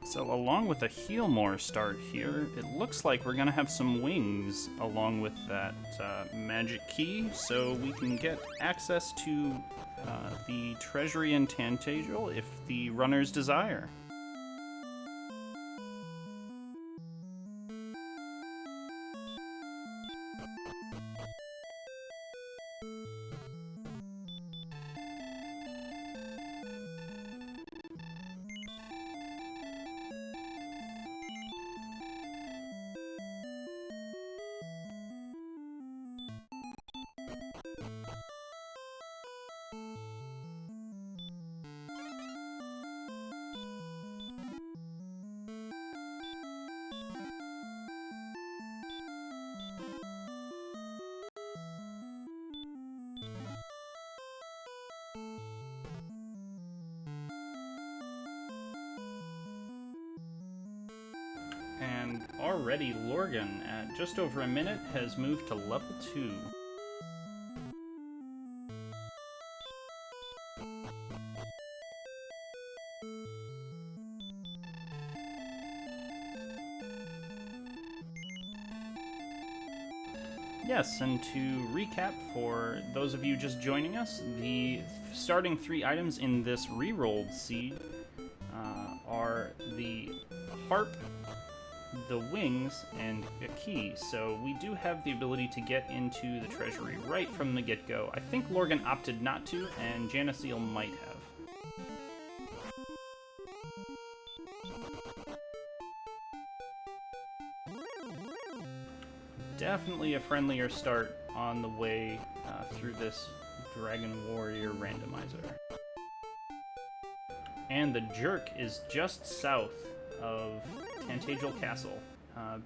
So along with a heal more start here, it looks like we're gonna have some wings along with that magic key, so we can get access to the treasury in Tantagel if the runners desire. And already Lorgon, at just over a minute, has moved to level 2. Yes, and to recap for those of you just joining us, the starting 3 items in this re-rolled seed are the harp, the wings, and a key. So we do have the ability to get into the treasury right from the get-go. I think Lorgon opted not to, and JanusZeal might have. Definitely a friendlier start on the way through this Dragon Warrior randomizer. And the jerk is just south of Tantagel Castle.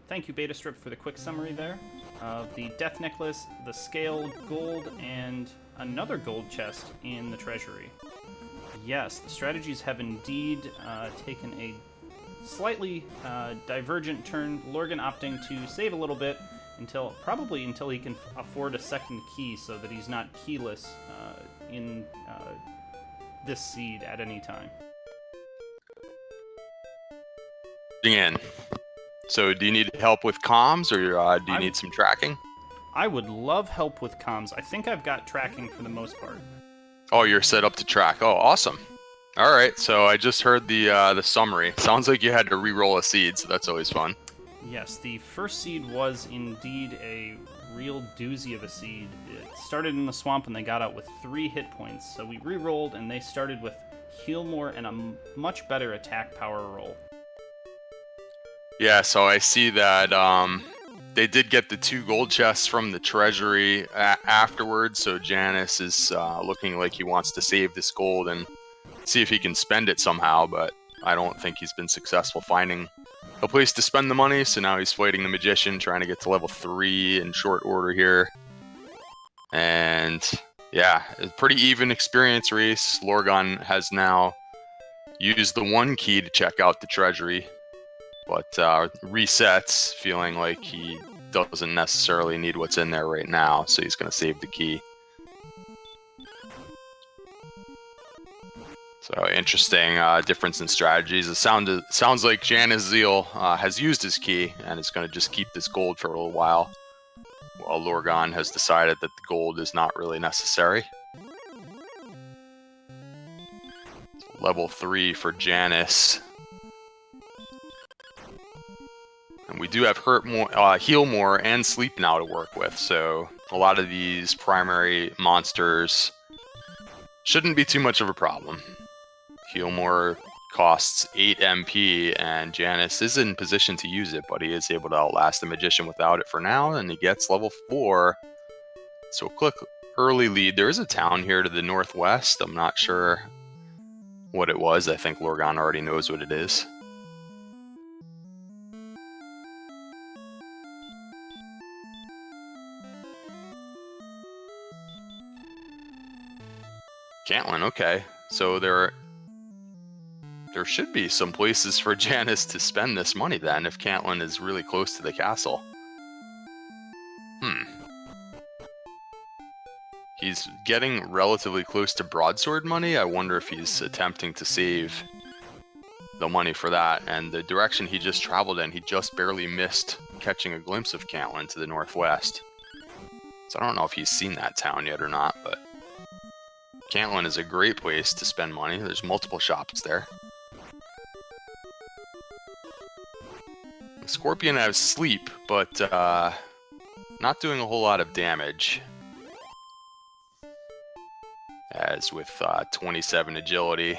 Thank you, Beta Strip, for the quick summary there of the Death Necklace, the Scale, gold, and another gold chest in the treasury. Yes, the strategies have indeed taken a slightly divergent turn, Lorgon opting to save a little bit probably until he can afford a second key so that he's not keyless in this seed at any time. In. So do you need help with comms, or do you need some tracking? I would love help with comms. I think I've got tracking for the most part. Oh, you're set up to track. Oh, awesome. All right, so I just heard the summary. Sounds like you had to re-roll a seed, so that's always fun. Yes, the first seed was indeed a real doozy of a seed. It started in the swamp and they got out with 3 hit points, so we re-rolled and they started with heal more and a much better attack power roll. Yeah, so I see that they did get the 2 gold chests from the treasury afterwards, so Janus is looking like he wants to save this gold and see if he can spend it somehow, but I don't think he's been successful finding a place to spend the money, so now he's fighting the magician, trying to get to level 3 in short order here. And yeah, a pretty even experience race. Lorgon has now used the 1 key to check out the treasury, but resets, feeling like he doesn't necessarily need what's in there right now, so he's going to save the key. So interesting difference in strategies. It sounds like JanusZeal has used his key and is going to just keep this gold for a little while Lorgon has decided that the gold is not really necessary. Level 3 for Janus. And we do have heal more and sleep now to work with, so a lot of these primary monsters shouldn't be too much of a problem. Heal more costs 8 MP, and Janus is in position to use it, but he is able to outlast the magician without it for now, and he gets level 4. So quick early lead. There is a town here to the northwest. I'm not sure what it was. I think Lorgon already knows what it is. Cantlin, okay. So there should be some places for Janus to spend this money then, if Cantlin is really close to the castle. He's getting relatively close to broadsword money. I wonder if he's attempting to save the money for that. And the direction he just traveled in, he just barely missed catching a glimpse of Cantlin to the northwest. So I don't know if he's seen that town yet or not, but Cantlin is a great place to spend money. There's multiple shops there. The Scorpion has sleep, but not doing a whole lot of damage. As with 27 agility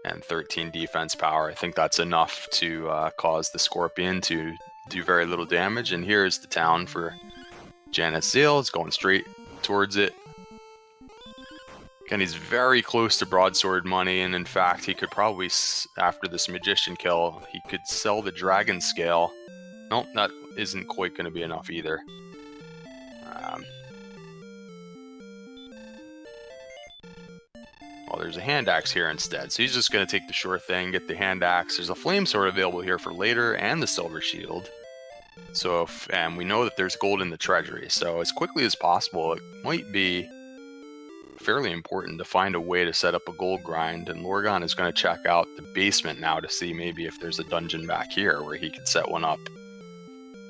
and 13 defense power, I think that's enough to cause the Scorpion to do very little damage. And here's the town for JanusZeal. It's going straight towards it. Again, he's very close to broadsword money, and in fact, he could probably, after this magician kill, he could sell the dragon scale. Nope, that isn't quite going to be enough either. Well, there's a hand axe here instead, so he's just going to take the sure thing, get the hand axe. There's a flame sword available here for later, and the silver shield. So, and we know that there's gold in the treasury, so as quickly as possible, it might be fairly important to find a way to set up a gold grind, and Lorgon is going to check out the basement now to see maybe if there's a dungeon back here where he could set one up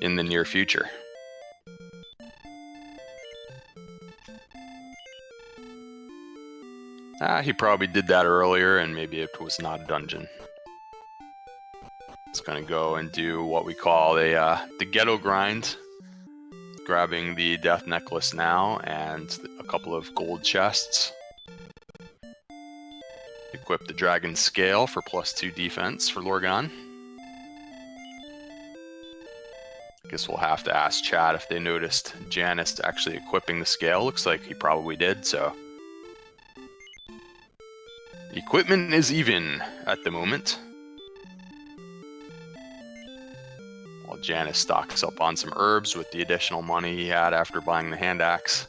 in the near future. He probably did that earlier, and maybe it was not a dungeon. It's going to go and do what we call the ghetto grind, grabbing the death necklace now and a couple of gold chests. Equip the dragon scale for +2 defense for Lorgon. Guess we'll have to ask chat if they noticed Janus actually equipping the scale. Looks like he probably did, so. Equipment is even at the moment. While Janus stocks up on some herbs with the additional money he had after buying the hand axe.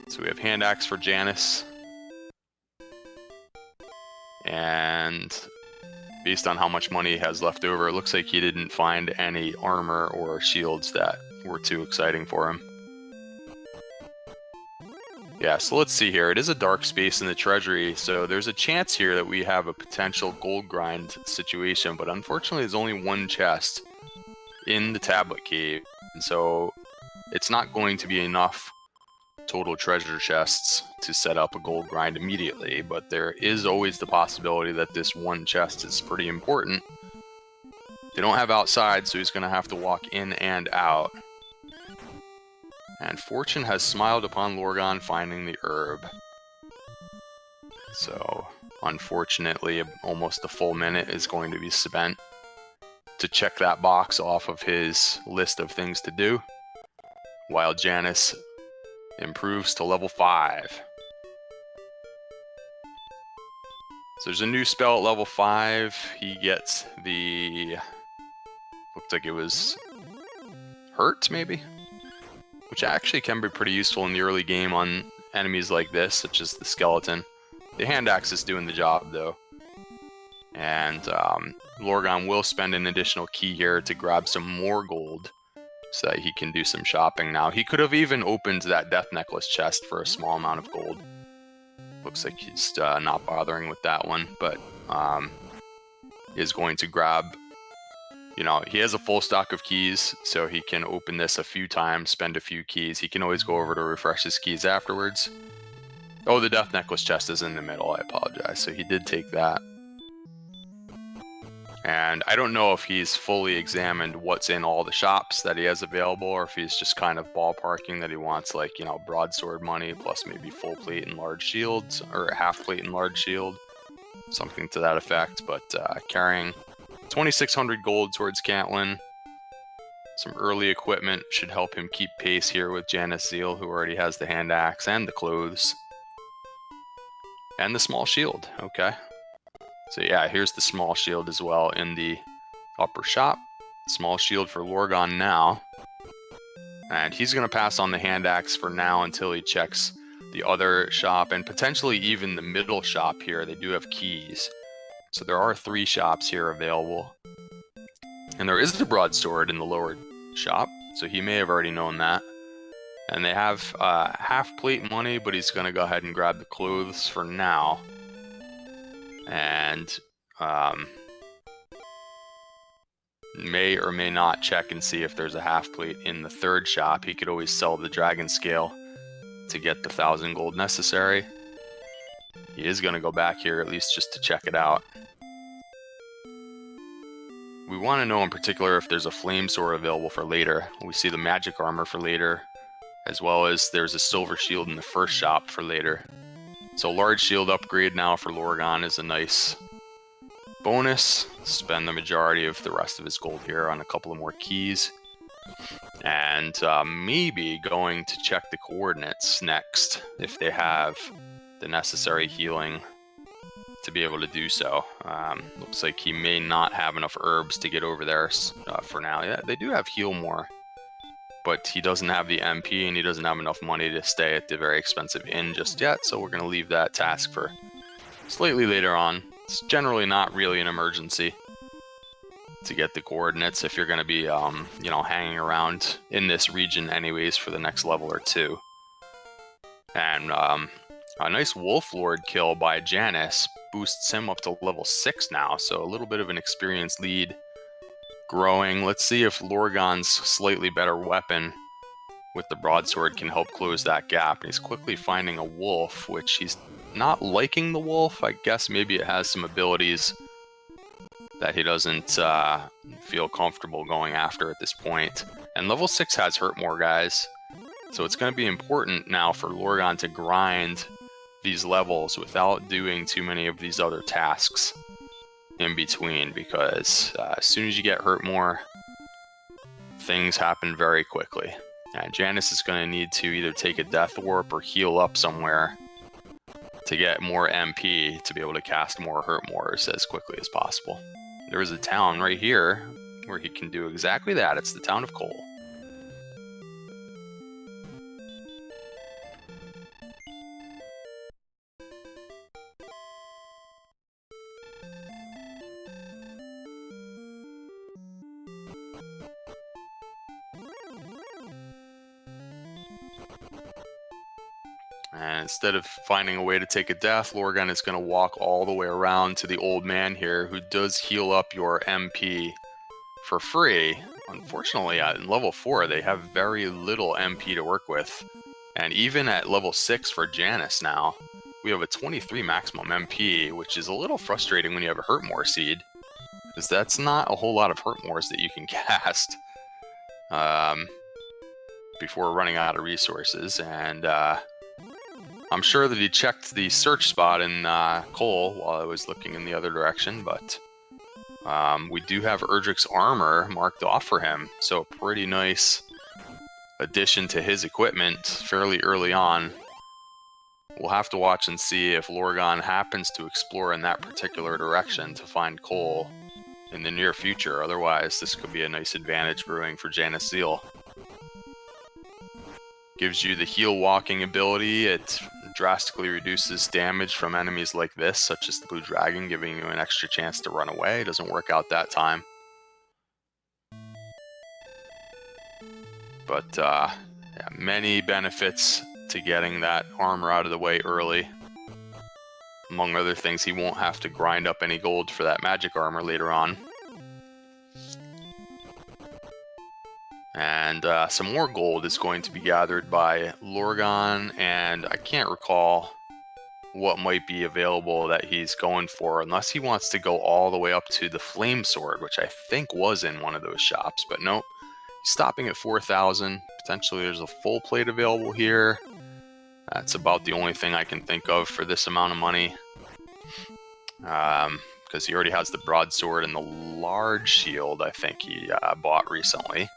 So we have hand axe for Janus. And based on how much money he has left over, it looks like he didn't find any armor or shields that were too exciting for him. Yeah, so let's see here. It is a dark space in the treasury, so there's a chance here that we have a potential gold grind situation, but unfortunately there's only one chest in the tablet cave, and so it's not going to be enough total treasure chests to set up a gold grind immediately, but there is always the possibility that this one chest is pretty important. They don't have outside, so he's going to have to walk in and out. And fortune has smiled upon Lorgon finding the herb. So, unfortunately, almost a full minute is going to be spent to check that box off of his list of things to do, while Janus improves to level 5. So there's a new spell at level 5. He gets the... looked like it was Hurt, maybe? Which actually can be pretty useful in the early game on enemies like this, such as the skeleton. The hand axe is doing the job, though. And Lorgon will spend an additional key here to grab some more gold, so that he can do some shopping now. He could have even opened that death necklace chest for a small amount of gold. Looks like he's not bothering with that one, but is going to grab... You know, he has a full stock of keys, so he can open this a few times, spend a few keys. He can always go over to refresh his keys afterwards. Oh, the death necklace chest is in the middle, I apologize. So he did take that. And I don't know if he's fully examined what's in all the shops that he has available, or if he's just kind of ballparking that he wants, like, you know, broadsword money, plus maybe full plate and large shields, or half plate and large shield. Something to that effect, but carrying 2,600 gold towards Cantlin. Some early equipment should help him keep pace here with JanusZeal, who already has the hand axe and the clothes. And the small shield, okay. So yeah, here's the small shield as well in the upper shop. Small shield for Lorgon now. And he's going to pass on the hand axe for now until he checks the other shop, and potentially even the middle shop here. They do have keys. So there are 3 shops here available. And there is a broadsword in the lower shop, so he may have already known that. And they have half plate money, but he's going to go ahead and grab the clothes for now. and may or may not check and see if there's a half plate in the third shop. He could always sell the dragon scale to get the 1,000 gold necessary. He is going to go back here at least just to check it out. We want to know in particular if there's a flame sword available for later. We see the magic armor for later, as well as there's a silver shield in the first shop for later. So large shield upgrade now for Lorgon is a nice bonus. Spend the majority of the rest of his gold here on a couple of more keys. And maybe going to check the coordinates next if they have the necessary healing to be able to do so. Looks like he may not have enough herbs to get over there for now. Yeah, they do have heal more, but he doesn't have the MP and he doesn't have enough money to stay at the very expensive inn just yet, so we're going to leave that task for slightly later on. It's generally not really an emergency to get the coordinates if you're going to be, you know, hanging around in this region anyways for the next level or two. And a nice Wolf Lord kill by Janus boosts him up to level 6 now, so a little bit of an experience lead growing. Let's see if Lorgon's slightly better weapon with the broadsword can help close that gap. And he's quickly finding a wolf, which he's not liking the wolf. I guess maybe it has some abilities that he doesn't feel comfortable going after at this point. And level 6 has hurt more, guys. So it's going to be important now for Lorgon to grind these levels without doing too many of these other tasks in between, because as soon as you get hurt more, things happen very quickly. And Janus is going to need to either take a death warp or heal up somewhere to get more MP to be able to cast more hurt mores as quickly as possible. There is a town right here where he can do exactly that. It's the town of Cole. And instead of finding a way to take a death, Lorgon is going to walk all the way around to the old man here, who does heal up your MP for free. Unfortunately, in level 4, they have very little MP to work with. And even at level 6 for Janus now, we have a 23 maximum MP, which is a little frustrating when you have a Hurtmore seed, because that's not a whole lot of Hurtmores that you can cast before running out of resources. And I'm sure that he checked the search spot in Cole while I was looking in the other direction, but we do have Erdrick's armor marked off for him, so a pretty nice addition to his equipment fairly early on. We'll have to watch and see if Lorgon happens to explore in that particular direction to find Cole in the near future. Otherwise, this could be a nice advantage brewing for JanusZeal. Gives you the heal walking ability. It drastically reduces damage from enemies like this, such as the Blue Dragon, giving you an extra chance to run away. It doesn't work out that time. But yeah, many benefits to getting that armor out of the way early. Among other things, he won't have to grind up any gold for that magic armor later on. And some more gold is going to be gathered by Lorgon, and I can't recall what might be available that he's going for, unless he wants to go all the way up to the Flame Sword, which I think was in one of those shops, but nope. He's stopping at 4,000. Potentially there's a full plate available here. That's about the only thing I can think of for this amount of money. Because he already has the broadsword and the large shield I think he bought recently.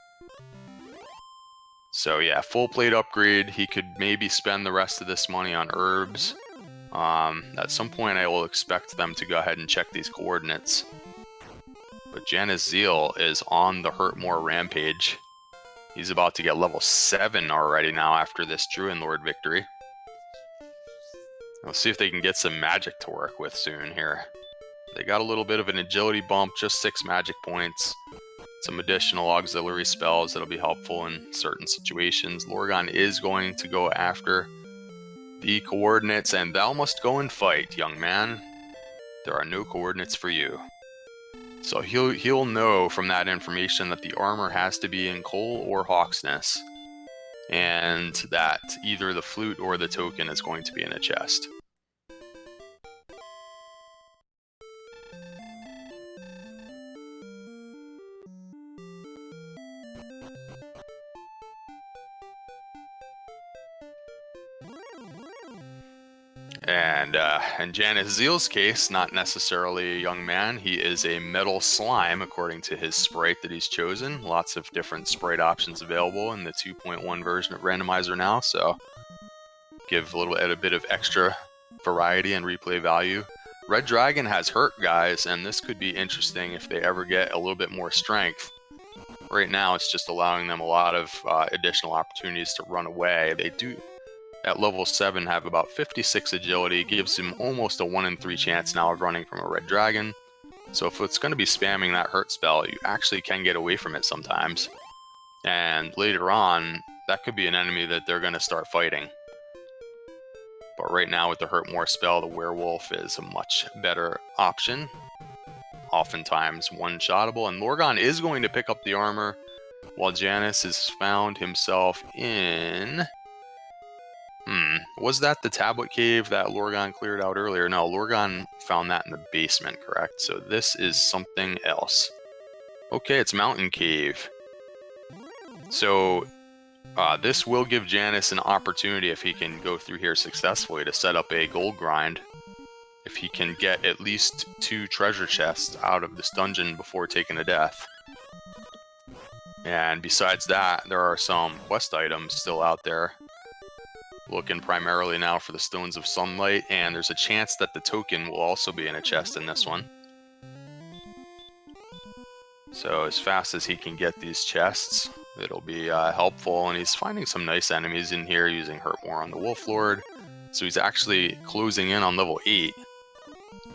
So yeah, full plate upgrade. He could maybe spend the rest of this money on herbs. At some point I will expect them to go ahead and check these coordinates. But JanusZeal is on the Hurtmore rampage. He's about to get level 7 already now after this Druid Lord victory. We'll see if they can get some magic to work with soon here. They got a little bit of an agility bump, just 6 magic points. Some additional auxiliary spells that'll be helpful in certain situations. Lorgon is going to go after the coordinates, and thou must go and fight, young man. There are no coordinates for you. So he'll know from that information that the armor has to be in Coal or Hawksness, and that either the flute or the token is going to be in a chest. And in JanusZeal6's case, not necessarily a young man, he is a metal slime according to his sprite that he's chosen. Lots of different sprite options available in the 2.1 version of Randomizer now, so give a bit of extra variety and replay value. Red Dragon has hurt guys, and this could be interesting if they ever get a little bit more strength. Right now, it's just allowing them a lot of additional opportunities to run away. They do, at level 7, have about 56 agility, gives him almost a 1 in 3 chance now of running from a Red Dragon. So if it's going to be spamming that hurt spell, you actually can get away from it sometimes. And later on, that could be an enemy that they're going to start fighting. But right now with the Hurt More spell, the Werewolf is a much better option. Oftentimes one-shottable, and Lorgon is going to pick up the armor, while Janus has found himself in... was that the tablet cave that Lorgon cleared out earlier? No, Lorgon found that in the basement, correct? So this is something else. Okay, it's Mountain Cave. So this will give Janus an opportunity, if he can go through here successfully, to set up a gold grind. If he can get at least 2 treasure chests out of this dungeon before taking a death. And besides that, there are some quest items still out there. Looking primarily now for the Stones of Sunlight, and there's a chance that the token will also be in a chest in this one. So as fast as he can get these chests, it'll be helpful, and he's finding some nice enemies in here using Hurt More on the Wolf Lord. So he's actually closing in on level 8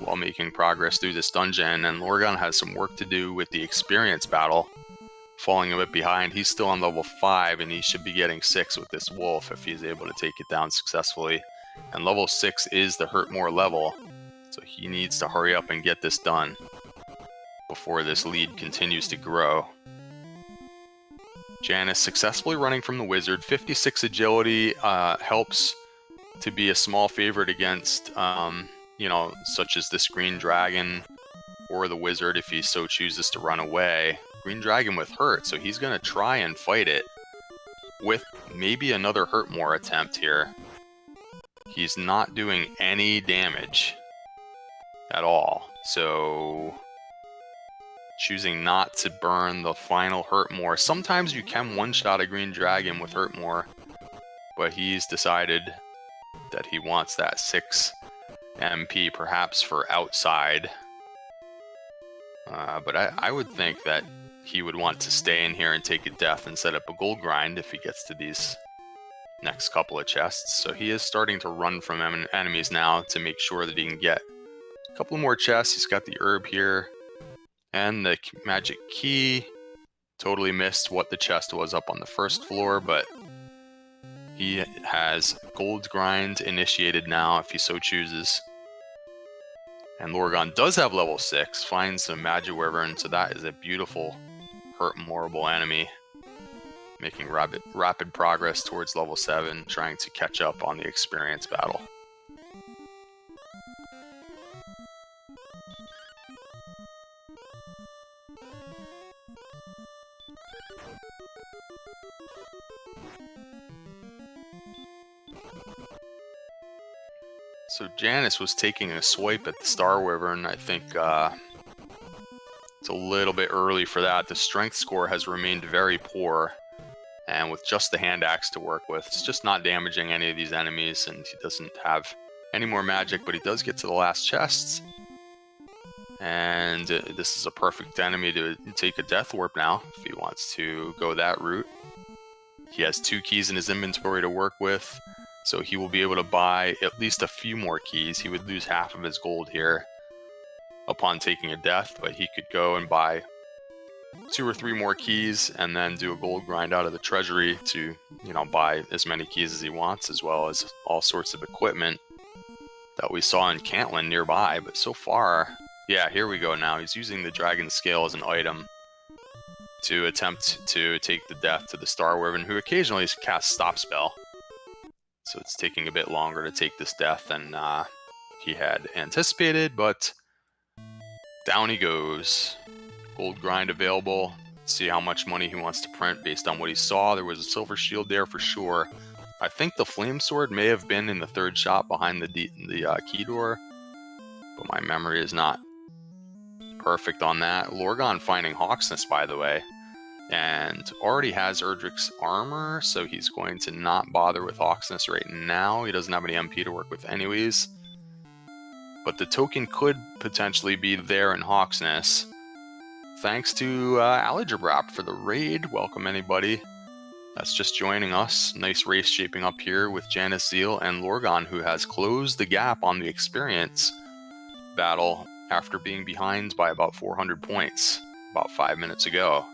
while making progress through this dungeon, and Lorgon has some work to do with the experience battle. Falling a bit behind, he's still on level 5, and he should be getting 6 with this wolf if he's able to take it down successfully. And level 6 is the Hurt More level, so he needs to hurry up and get this done before this lead continues to grow. Janus successfully running from the wizard. 56 agility helps to be a small favorite against, such as this green dragon or the wizard if he so chooses to run away. Green dragon with hurt, so he's going to try and fight it with maybe another Hurt More attempt here. He's not doing any damage at all, so choosing not to burn the final Hurt More. Sometimes you can one-shot a green dragon with Hurt More, but he's decided that he wants that 6 MP perhaps for outside. But I would think that he would want to stay in here and take a death and set up a gold grind if he gets to these next couple of chests. So he is starting to run from enemies now to make sure that he can get a couple more chests. He's got the herb here and the magic key. Totally missed what the chest was up on the first floor, but he has gold grind initiated now if he so chooses. And Lorgon does have level 6, finds some Magic Wyvern, so that is a beautiful Hurt Moreable enemy. Making rapid progress towards level 7, trying to catch up on the experience battle. So Janus was taking a swipe at the Star Wyvern. I think it's a little bit early for that. The strength score has remained very poor, and with just the hand axe to work with, it's just not damaging any of these enemies, and he doesn't have any more magic, but he does get to the last chests. And this is a perfect enemy to take a Death Warp now, if he wants to go that route. He has 2 keys in his inventory to work with, so he will be able to buy at least a few more keys. He would lose half of his gold here upon taking a death, but he could go and buy 2 or 3 more keys and then do a gold grind out of the treasury to, buy as many keys as he wants, as well as all sorts of equipment. that we saw in Cantlin nearby, but so far, yeah, here we go now. He's using the Dragon Scale as an item to attempt to take the death to the Star Wyvern, who occasionally casts Stop Spell. So it's taking a bit longer to take this death than he had anticipated, but down he goes. Gold grind available. See how much money he wants to print based on what he saw. There was a silver shield there for sure. I think the flame sword may have been in the third shop behind the key door, but my memory is not perfect on that. Lorgon finding Hawksness, by the way, and already has Erdrick's armor, so he's going to not bother with Hawksness right now. He doesn't have any MP to work with anyways, but the token could potentially be there in Hawksness. Thanks to Aligebrap for the raid. Welcome anybody that's just joining us. Nice race shaping up here with JanusZeal and Lorgon, who has closed the gap on the experience battle after being behind by about 400 points about 5 minutes ago.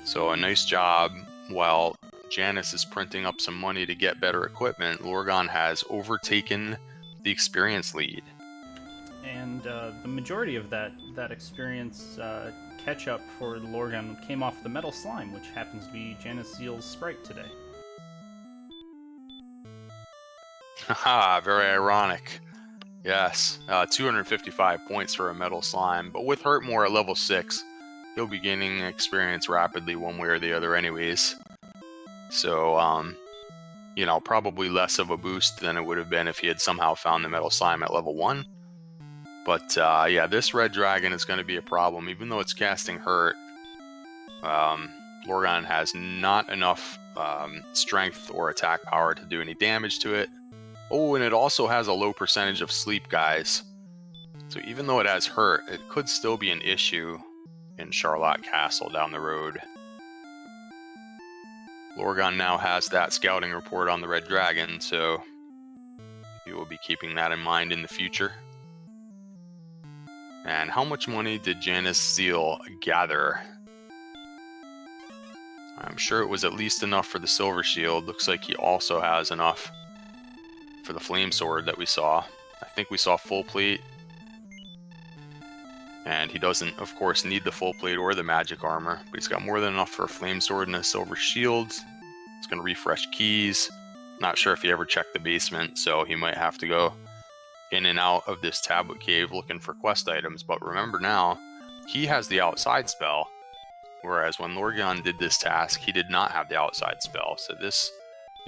So a nice job. While Janus is printing up some money to get better equipment, Lorgon has overtaken the experience lead. And the majority of that experience catch-up for Lorgon came off the Metal Slime, which happens to be JanusZeal's sprite today. Haha, very ironic. Yes, 255 points for a Metal Slime, but with Hurtmore at level 6, he'll be gaining experience rapidly one way or the other anyways. So, you know, probably less of a boost than it would have been if he had somehow found the Metal Slime at level 1. But yeah, this red dragon is going to be a problem. Even though it's casting Hurt, Lorgon has not enough strength or attack power to do any damage to it. Oh, and it also has a low percentage of sleep, guys. So even though it has Hurt, it could still be an issue in Charlotte Castle down the road. Lorgon now has that scouting report on the red dragon, so he will be keeping that in mind in the future. And how much money did JanusZeal gather? I'm sure it was at least enough for the silver shield. Looks like he also has enough for the flame sword that we saw. I think we saw full plate. And he doesn't, of course, need the full plate or the magic armor, but he's got more than enough for a flame sword and a silver shield. He's going to refresh keys. Not sure if he ever checked the basement, so he might have to go in and out of this tablet cave looking for quest items. But remember now, he has the outside spell, whereas when Lorgon did this task, he did not have the outside spell. So this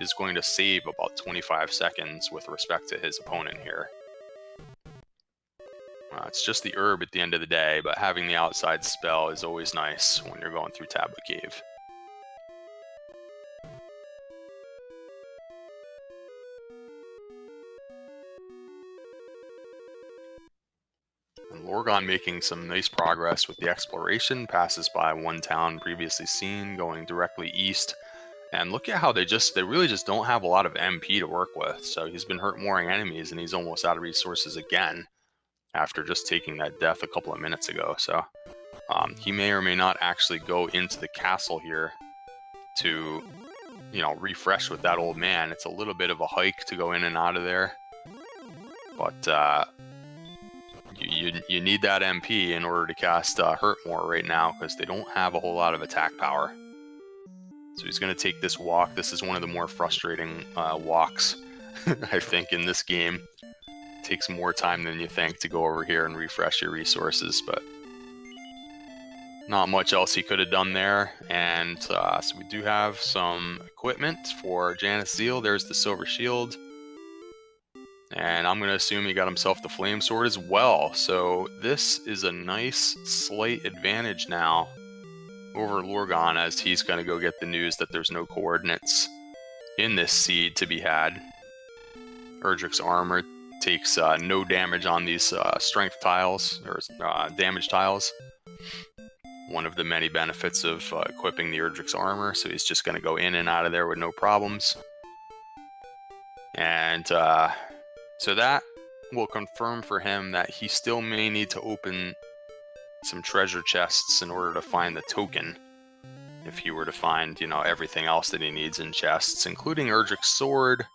is going to save about 25 seconds with respect to his opponent here. It's just the herb at the end of the day, but having the outside spell is always nice when you're going through Tablet Cave. And Lorgon making some nice progress with the exploration, passes by one town previously seen, going directly east. And look at how they really just don't have a lot of MP to work with. So he's been hurt-mooring enemies, and he's almost out of resources again after just taking that death a couple of minutes ago. So he may or may not actually go into the castle here to, you know, refresh with that old man. It's a little bit of a hike to go in and out of there, but you need that MP in order to cast Hurtmore right now, because they don't have a whole lot of attack power. So he's going to take this walk. This is one of the more frustrating walks, I think, in this game. It takes more time than you think to go over here and refresh your resources, but not much else he could have done there. And so we do have some equipment for JanusZeal. There's the silver shield. And I'm going to assume he got himself the flame sword as well. So this is a nice slight advantage now over Lorgon, as he's going to go get the news that there's no coordinates in this seed to be had. Erdrick's armor takes no damage on these strength tiles, or damage tiles. One of the many benefits of equipping the Erdrick's armor, so he's just going to go in and out of there with no problems. And so that will confirm for him that he still may need to open some treasure chests in order to find the token. If he were to find, you know, everything else that he needs in chests, including Erdrick's sword,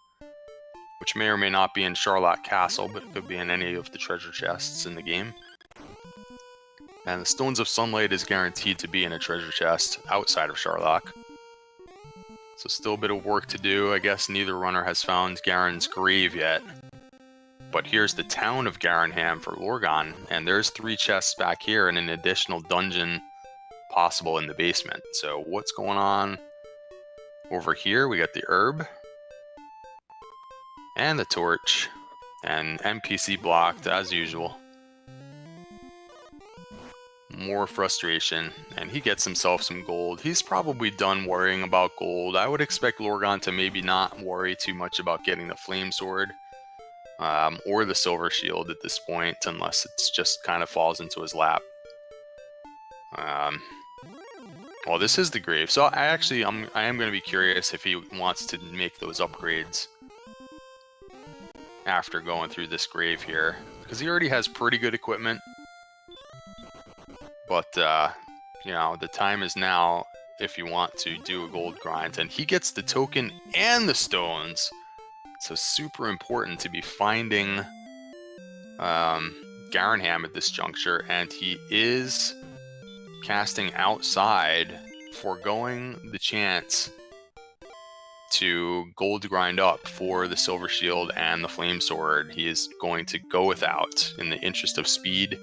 which may or may not be in Charlotte Castle, but it could be in any of the treasure chests in the game. And the Stones of Sunlight is guaranteed to be in a treasure chest outside of Charlotte. So still a bit of work to do. I guess neither runner has found Garen's grave yet. But here's the town of Garenham for Lorgon, and there's 3 chests back here and an additional dungeon possible in the basement. So what's going on over here? We got the herb and the torch and NPC blocked as usual. More frustration, and he gets himself some gold. He's probably done worrying about gold. I would expect Lorgon to maybe not worry too much about getting the flame sword or the silver shield at this point, unless it's just kind of falls into his lap. Well, this is the grave, so I am going to be curious if he wants to make those upgrades after going through this grave here, because he already has pretty good equipment. But you know, the time is now if you want to do a gold grind, and he gets the token and the stones. So super important to be finding Garenham at this juncture, and he is casting outside, foregoing the chance to gold grind up for the silver shield and the flame sword. He is going to go without in the interest of speed.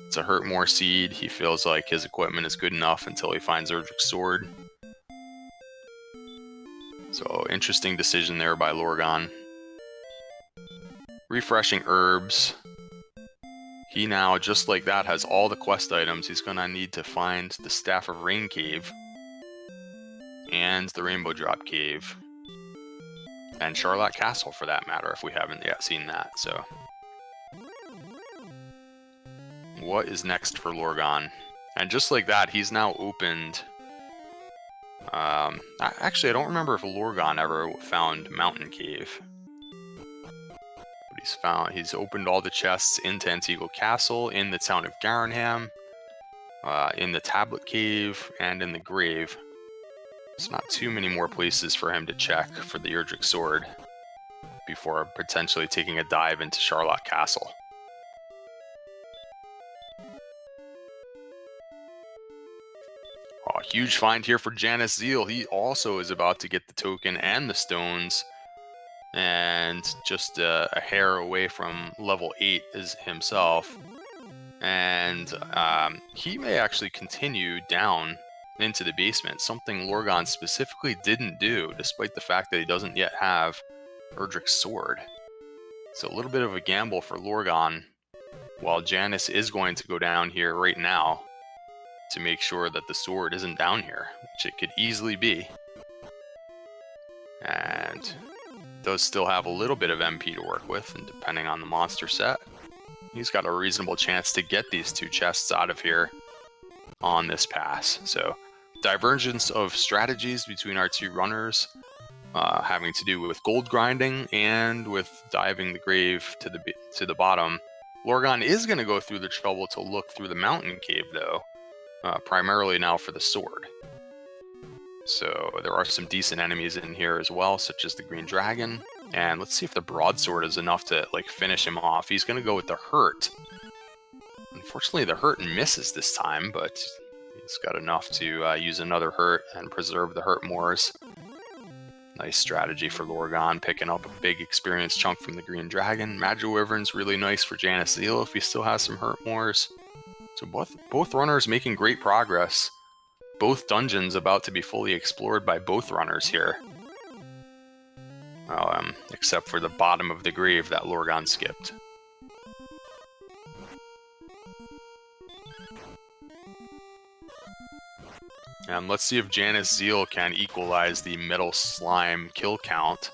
It's a hurt more seed. He feels like his equipment is good enough until he finds Erdrick's sword. So interesting decision there by Lorgon. Refreshing herbs. He now, just like that, has all the quest items. He's going to need to find the Staff of Rain Cave and the Rainbow Drop Cave and Charlotte Castle, for that matter, if we haven't yet seen that. So what is next for Lorgon? And just like that, he's now opened... actually, I don't remember if Lorgon ever found Mountain Cave. But he's opened all the chests into Antigua Castle, in the town of Garenham, in the Tablet Cave, and in the Grave. There's not too many more places for him to check for the Erdrick Sword before potentially taking a dive into Charlotte Castle. Oh, huge find here for JanusZeal. He also is about to get the token and the stones, and just a hair away from level 8 is himself. And he may actually continue down into the basement, something Lorgon specifically didn't do, despite the fact that he doesn't yet have Erdrick's sword. It's a little bit of a gamble for Lorgon, while Janus is going to go down here right now to make sure that the sword isn't down here, which it could easily be. And does still have a little bit of MP to work with, and depending on the monster set, he's got a reasonable chance to get these 2 chests out of here on this pass. So divergence of strategies between our 2 runners, having to do with gold grinding and with diving the grave to the bottom. Lorgon is going to go through the trouble to look through the mountain cave, though, primarily now for the sword. So there are some decent enemies in here as well, such as the Green Dragon. And let's see if the Broadsword is enough to finish him off. He's going to go with the Hurt. Unfortunately, the Hurt misses this time, but he's got enough to use another Hurt and preserve the Hurt Moors. Nice strategy for Lorgon, picking up a big experience chunk from the Green Dragon. Magic Wyvern's really nice for JanusZeal if he still has some Hurt Moors. So both runners making great progress. Both dungeons about to be fully explored by both runners here. Except for the bottom of the grave that Lorgon skipped. And let's see if JanusZeal can equalize the Metal Slime kill count.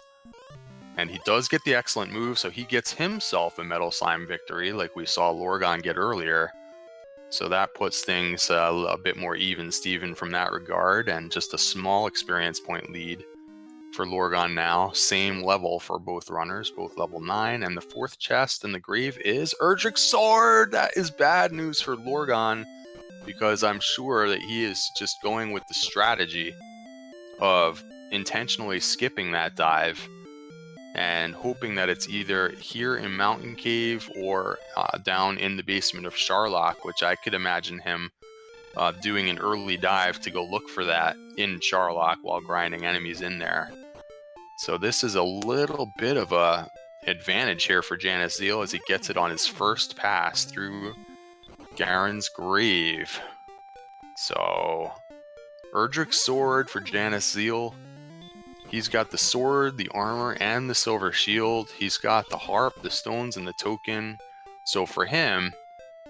And he does get the excellent move, so he gets himself a Metal Slime victory, like we saw Lorgon get earlier. So that puts things a bit more even-steven from that regard, and just a small experience point lead for Lorgon now. Same level for both runners, both level 9, and the 4th chest in the grave is Erdrick's sword! That is bad news for Lorgon, because I'm sure that he is just going with the strategy of intentionally skipping that dive and hoping that it's either here in Mountain Cave or down in the basement of Charlock, which I could imagine him doing an early dive to go look for that in Charlock while grinding enemies in there. So this is a little bit of a advantage here for JanusZeal as he gets it on his first pass through Garen's grave. So Erdrick's sword for JanusZeal. He's got the sword, the armor, and the silver shield. He's got the harp, the stones, and the token. So for him,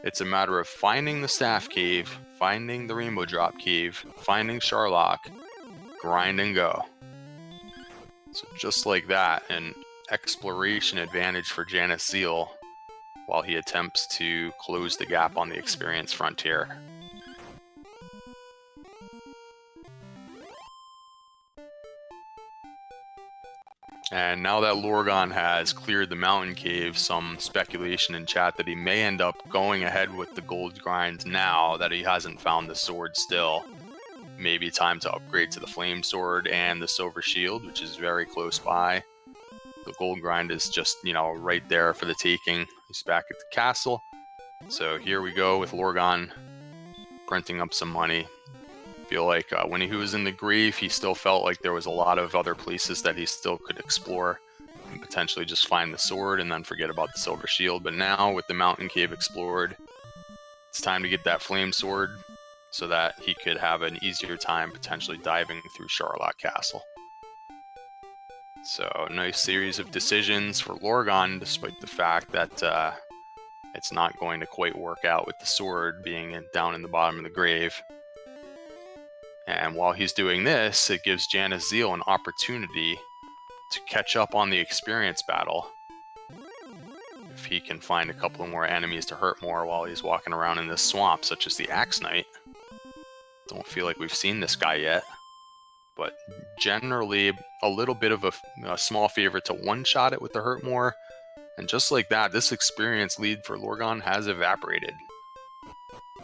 it's a matter of finding the staff cave, finding the rainbow drop cave, finding Charlock, grind and go. So just like that, an exploration advantage for JanusZeal while he attempts to close the gap on the experience frontier. And now that Lorgon has cleared the mountain cave, some speculation in chat that he may end up going ahead with the gold grind now that he hasn't found the sword still. Maybe time to upgrade to the flame sword and the silver shield, which is very close by. The gold grind is just, right there for the taking. He's back at the castle. So here we go with Lorgon printing up some money. Feel like when he was in the grave, he still felt like there was a lot of other places that he still could explore and potentially just find the sword and then forget about the silver shield. But now with the mountain cave explored, it's time to get that flame sword so that he could have an easier time potentially diving through Charlock Castle. So nice series of decisions for Lorgon, despite the fact that it's not going to quite work out with the sword being down in the bottom of the grave. And while he's doing this, it gives JanusZeal an opportunity to catch up on the experience battle. If he can find a couple of more enemies to hurt more while he's walking around in this swamp, such as the Axe Knight. Don't feel like we've seen this guy yet. But generally, a little bit of a small favorite to one-shot it with the hurt more. And just like that, this experience lead for Lorgon has evaporated.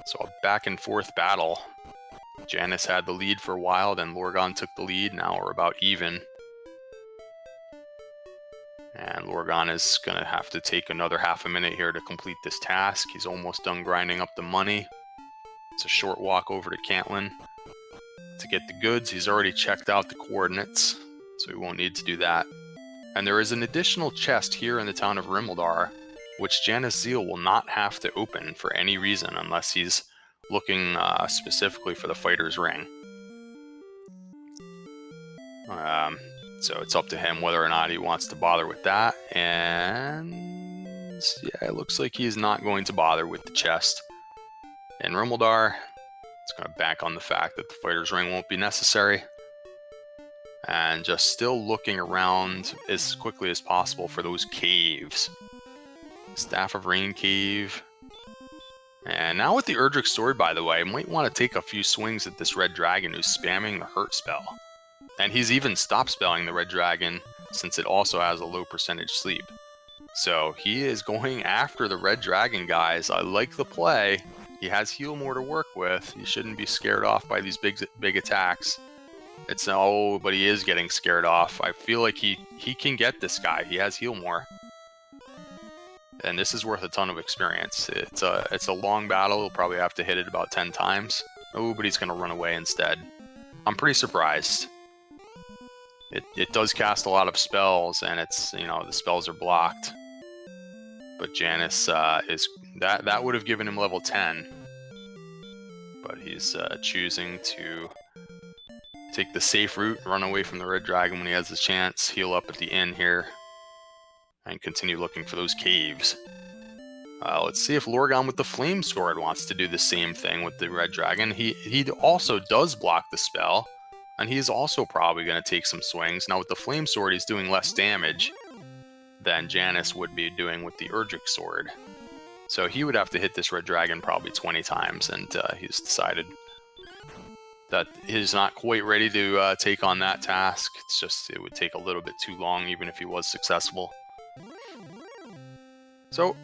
So a back and forth battle. Janus had the lead for a while, then Lorgon took the lead. Now we're about even. And Lorgon is going to have to take another half a minute here to complete this task. He's almost done grinding up the money. It's a short walk over to Cantlin to get the goods. He's already checked out the coordinates, so he won't need to do that. And there is an additional chest here in the town of Rimeldar, which JanusZeal will not have to open for any reason unless he's looking specifically for the fighter's ring. So it's up to him whether or not he wants to bother with that. And yeah, it looks like he's not going to bother with the chest in Rimeldar. It's going to bank on the fact that the fighter's ring won't be necessary. And just still looking around as quickly as possible for those caves. Staff of Rain Cave. And now with the Erdrick sword, by the way, I might want to take a few swings at this red dragon who's spamming the hurt spell. And he's even stopped spelling the red dragon since it also has a low percentage sleep. So he is going after the red dragon, guys. I like the play. He has heal more to work with. He shouldn't be scared off by these big attacks. But he is getting scared off. I feel like he can get this guy. He has heal more. And this is worth a ton of experience. It's a long battle. He'll probably have to hit it about 10 times. Oh, but he's going to run away instead. I'm pretty surprised. It does cast a lot of spells, and it's, the spells are blocked. But Janus that would have given him level 10. But he's choosing to take the safe route, run away from the red dragon when he has the chance, heal up at the inn here, and continue looking for those caves. Let's see if Lorgon with the flame sword wants to do the same thing with the red dragon. He also does block the spell, and he's also probably going to take some swings. Now with the flame sword, he's doing less damage than Janus would be doing with the Erdrick sword. So he would have to hit this red dragon probably 20 times, and he's decided that he's not quite ready to take on that task. It's just, it would take a little bit too long even if he was successful. So,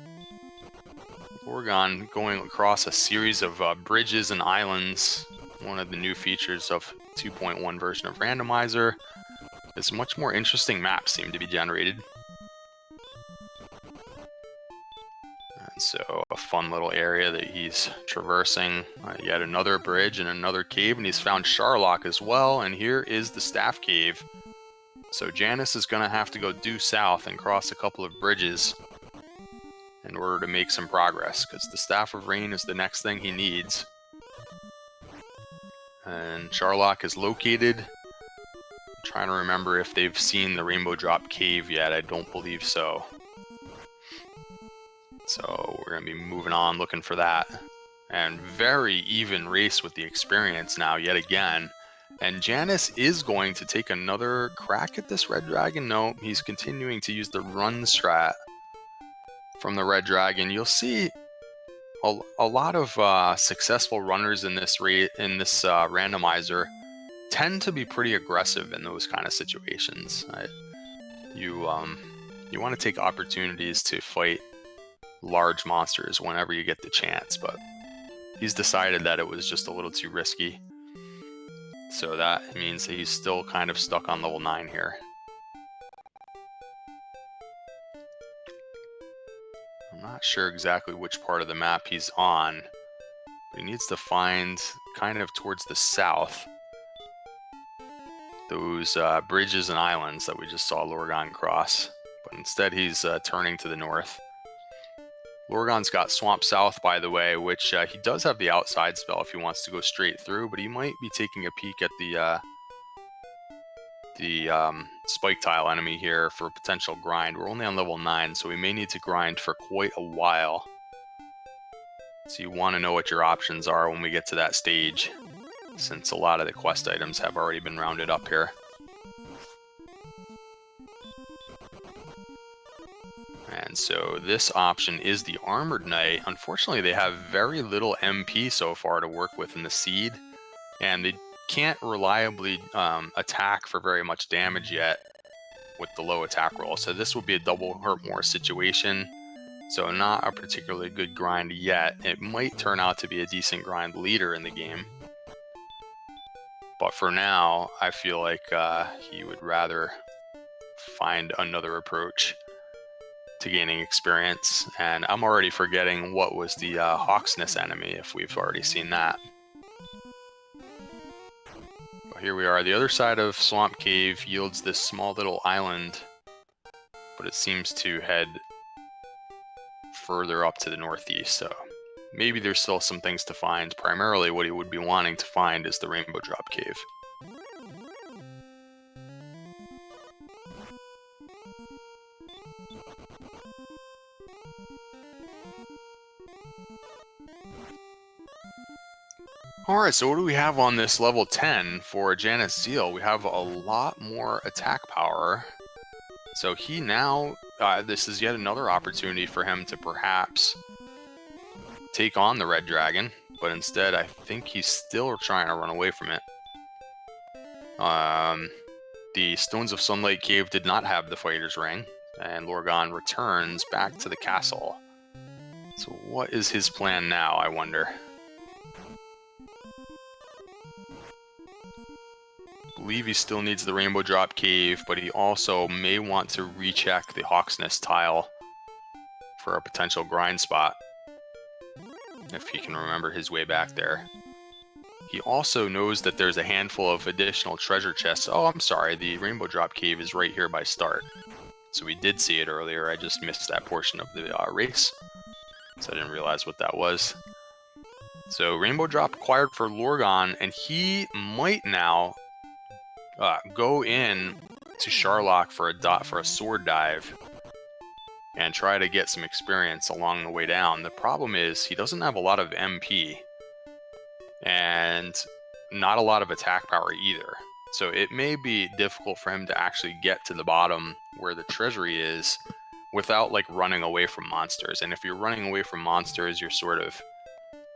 Lorgon going across a series of bridges and islands, one of the new features of 2.1 version of Randomizer. as much more interesting maps seem to be generated. And so a fun little area that he's traversing. Yet another bridge and another cave, and he's found Sharlock as well. And here is the Staff Cave. So Janus is going to have to go due south and cross a couple of bridges in order to make some progress, because the Staff of Rain is the next thing he needs. And Sharlock is located. I'm trying to remember if they've seen the Rainbow Drop Cave yet. I don't believe so. So we're going to be moving on looking for that. And very even race with the experience now yet again. And Janus is going to take another crack at this Red Dragon. No, he's continuing to use the run strat from the Red Dragon. You'll see a lot of successful runners in this randomizer tend to be pretty aggressive in those kind of situations. You want to take opportunities to fight large monsters whenever you get the chance, but he's decided that it was just a little too risky. So that means that he's still kind of stuck on level 9 here. I'm not sure exactly which part of the map he's on, but he needs to find kind of towards the south those bridges and islands that we just saw Lorgon cross, but instead he's turning to the north. Lorgon's got Swamp South, by the way, which he does have the outside spell if he wants to go straight through, but he might be taking a peek at the spike tile enemy here for potential grind. We're only on level 9, so we may need to grind for quite a while. So you want to know what your options are when we get to that stage, since a lot of the quest items have already been rounded up here. And so this option is the Armored Knight. Unfortunately, they have very little MP so far to work with in the Seed, and they can't reliably attack for very much damage yet with the low attack roll. So this will be a double hurt more situation. So not a particularly good grind yet. It might turn out to be a decent grind later in the game. But for now, I feel like he would rather find another approach to gaining experience. And I'm already forgetting what was the Hawksness enemy, if we've already seen that. But here we are. The other side of Swamp Cave yields this small little island, but it seems to head further up to the northeast, so maybe there's still some things to find. Primarily what he would be wanting to find is the Rainbow Drop Cave. Alright, so what do we have on this level 10 for JanusZeal? We have a lot more attack power. So he now, this is yet another opportunity for him to perhaps take on the Red Dragon, but instead I think he's still trying to run away from it. The Stones of Sunlight Cave did not have the Fighter's Ring, and Lorgon returns back to the castle. So what is his plan now, I wonder? I believe he still needs the Rainbow Drop Cave, but he also may want to recheck the Hawksness tile for a potential grind spot, if he can remember his way back there. He also knows that there's a handful of additional treasure chests. Oh, I'm sorry, the Rainbow Drop Cave is right here by start. So we did see it earlier, I just missed that portion of the race. So I didn't realize what that was. So Rainbow Drop acquired for Lorgon, and he might now go in to Sharlock for a sword dive and try to get some experience along the way down. The problem is he doesn't have a lot of MP and not a lot of attack power either. So it may be difficult for him to actually get to the bottom where the treasury is without like running away from monsters. And if you're running away from monsters, you're sort of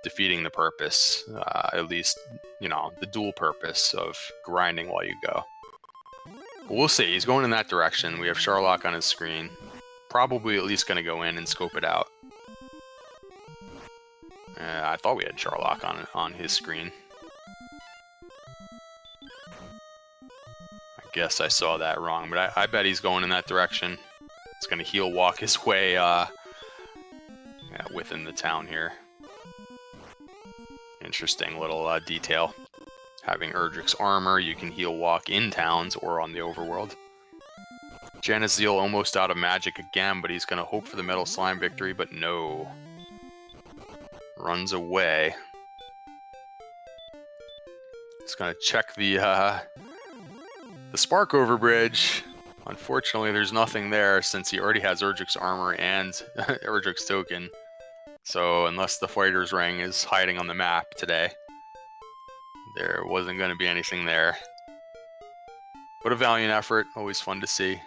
defeating the purpose, at least, you know, the dual purpose of grinding while you go. We'll see. He's going in that direction. We have Sharlock on his screen. Probably at least going to go in and scope it out. I thought we had Sharlock on his screen. I Guess I saw that wrong, but I bet he's going in that direction. It's going to heal walk his way within the town here. Interesting little detail. Having Erdrick's armor, you can heal walk in towns or on the overworld. JanusZeal almost out of magic again, but he's going to hope for the Metal Slime victory, but no. Runs away. He's going to check the Spark Over Bridge. Unfortunately, there's nothing there since he already has Erdrick's armor and Erdrick's token. So unless the Fighter's Ring is hiding on the map today, there wasn't going to be anything there. But a valiant effort, always fun to see.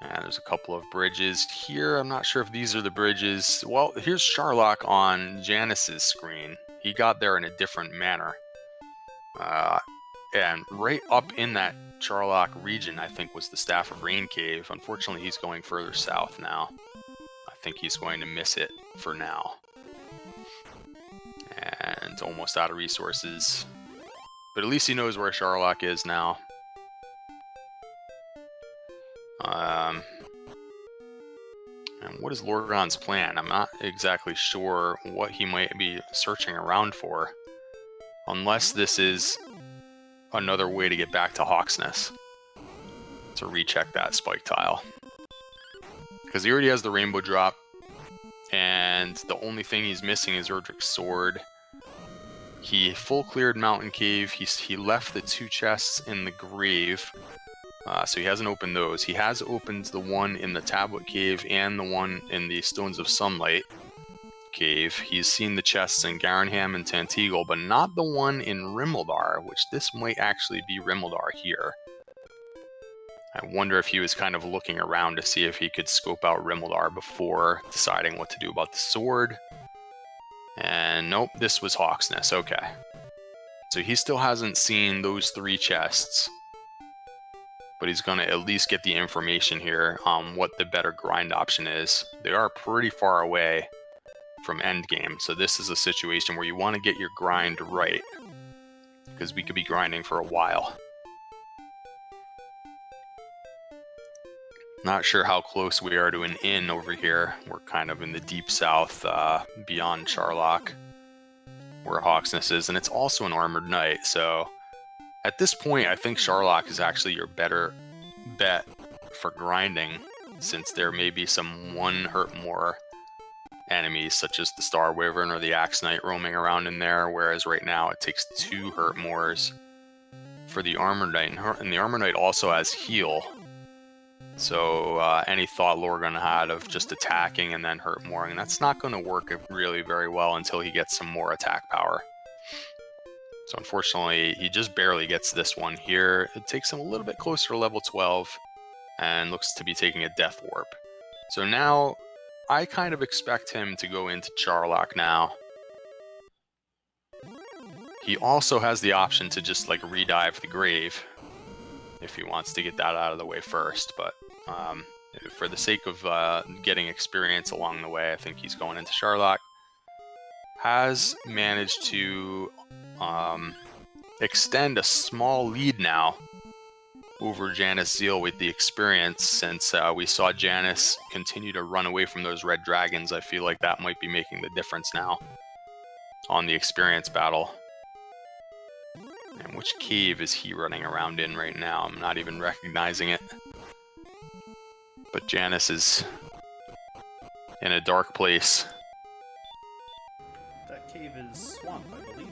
And there's a couple of bridges here. I'm not sure if these are the bridges. Well, here's Sharlock on Janus's screen. He got there in a different manner. And right up in that Sharlock region, I think, was the Staff of Rain Cave. Unfortunately, he's going further south now. I think he's going to miss it for now. And almost out of resources. But at least he knows where Sharlock is now. And what is Lorgon's plan? I'm not exactly sure what he might be searching around for. Unless this is another way to get back to Hawksness. To recheck that spike tile. Because he already has the rainbow drop. And the only thing he's missing is Erdrick's sword. He full cleared Mountain Cave. He left the 2 chests in the grave. So he hasn't opened those. He has opened the one in the Tablet Cave and the one in the Stones of Sunlight Cave. He's seen the chests in Garenham and Tantegel, but not the one in Rimmildar, which this might actually be Rimmildar here. I wonder if he was kind of looking around to see if he could scope out Rimmildar before deciding what to do about the sword. And nope, this was Hawksness. Okay. So he still hasn't seen those 3 chests. But he's going to at least get the information here on what the better grind option is. They are pretty far away from endgame, so this is a situation where you want to get your grind right. Because we could be grinding for a while. Not sure how close we are to an inn over here. We're kind of in the deep south, beyond Sharlock, where Hawksness is, and it's also an armored knight, so at this point I think Sharlock is actually your better bet for grinding, since there may be some 1 hurt more enemies, such as the Star Wyvern or the Axe Knight roaming around in there, whereas right now it takes 2 hurt mores for the armored knight, and the armored knight also has heal. So any thought Lorgon had of just attacking and then hurt more, and that's not going to work really very well until he gets some more attack power. So unfortunately, he just barely gets this one here. It takes him a little bit closer to level 12 and looks to be taking a death warp. So now I kind of expect him to go into Sharlock now. He also has the option to just like redive the grave if he wants to get that out of the way first, but for the sake of getting experience along the way, I think he's going into Sharlock. Has managed to extend a small lead now over JanusZeal with the experience, since we saw Janus continue to run away from those red dragons. I feel like that might be making the difference now on the experience battle. And which cave is he running around in right now? I'm not even recognizing it. But Janus is in a dark place. That cave is swamp, I believe.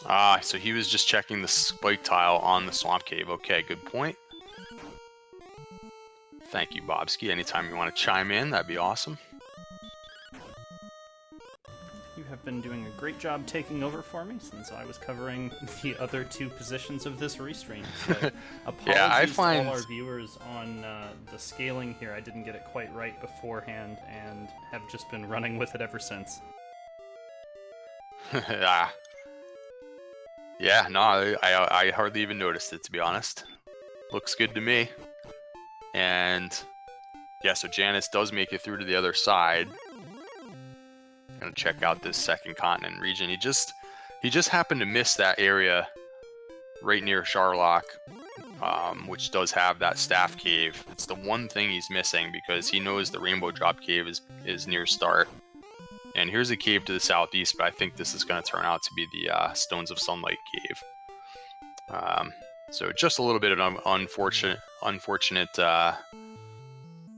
Ah, so he was just checking the spike tile on the swamp cave. Okay, good point. Thank you, Bobski. Anytime you want to chime in, that'd be awesome. You have been doing a great job taking over for me since I was covering the other 2 positions of this restream. So apologies Yeah, I find to all our viewers on the scaling here. I didn't get it quite right beforehand and have just been running with it ever since. Yeah, no, I hardly even noticed it, to be honest. Looks good to me. And yeah, so Janus does make it through to the other side. Gonna check out this second continent region. He just happened to miss that area right near Sharlock, which does have that staff cave. It's the one thing he's missing because he knows the Rainbow Drop Cave is near start. And here's a cave to the southeast, but I think this is going to turn out to be the Stones of Sunlight cave. So just a little bit of unfortunate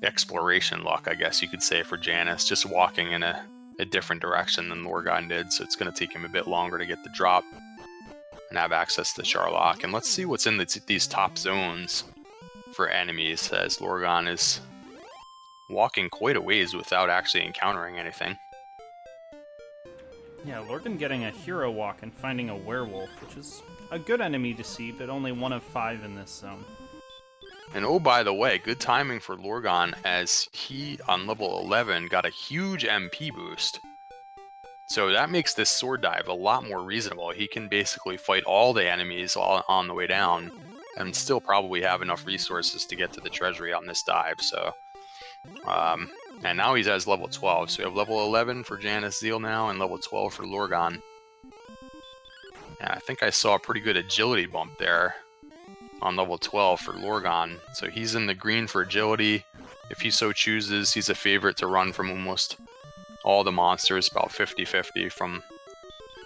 exploration luck, I guess you could say, for Janus, just walking in a different direction than Lorgon did. So it's going to take him a bit longer to get the drop and have access to Sharlock. And let's see what's in these top zones for enemies, as Lorgon is walking quite a ways without actually encountering anything. Yeah, Lorgon getting a hero walk and finding a werewolf, which is a good enemy to see, but only 1 of 5 in this zone. And oh, by the way, good timing for Lorgon, as he, on level 11, got a huge MP boost. So that makes this sword dive a lot more reasonable. He can basically fight all the enemies on the way down, and still probably have enough resources to get to the treasury on this dive. So, and now he's at level 12. So we have level 11 for JanusZeal now, and level 12 for Lorgon. And I think I saw a pretty good agility bump there on level 12 for Lorgon. So he's in the green for agility. If he so chooses, he's a favorite to run from almost all the monsters, about 50-50 from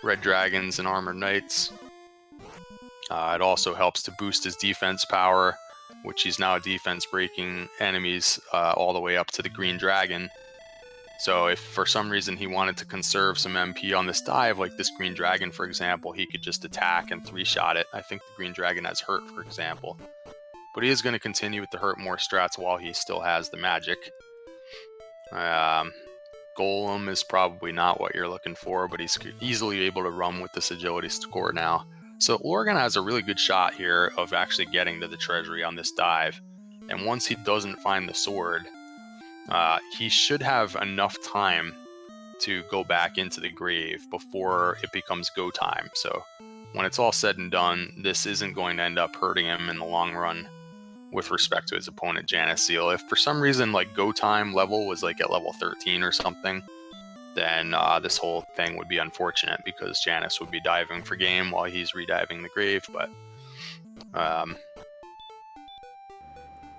red dragons and armored knights. It also helps to boost his defense power, which he's now defense breaking enemies all the way up to the green dragon. So if for some reason he wanted to conserve some MP on this dive, like this green dragon, for example, he could just attack and 3-shot it. I think the green dragon has hurt, for example. But he is going to continue with the hurt more strats while he still has the magic. Golem is probably not what you're looking for, but he's easily able to run with this agility score now. So Lorgon has a really good shot here of actually getting to the treasury on this dive. And once he doesn't find the sword, he should have enough time to go back into the grave before it becomes go time. So when it's all said and done, this isn't going to end up hurting him in the long run with respect to his opponent, JanusZeal. If for some reason like go time level was like at level 13 or something, then this whole thing would be unfortunate because Janus would be diving for game while he's rediving the grave. But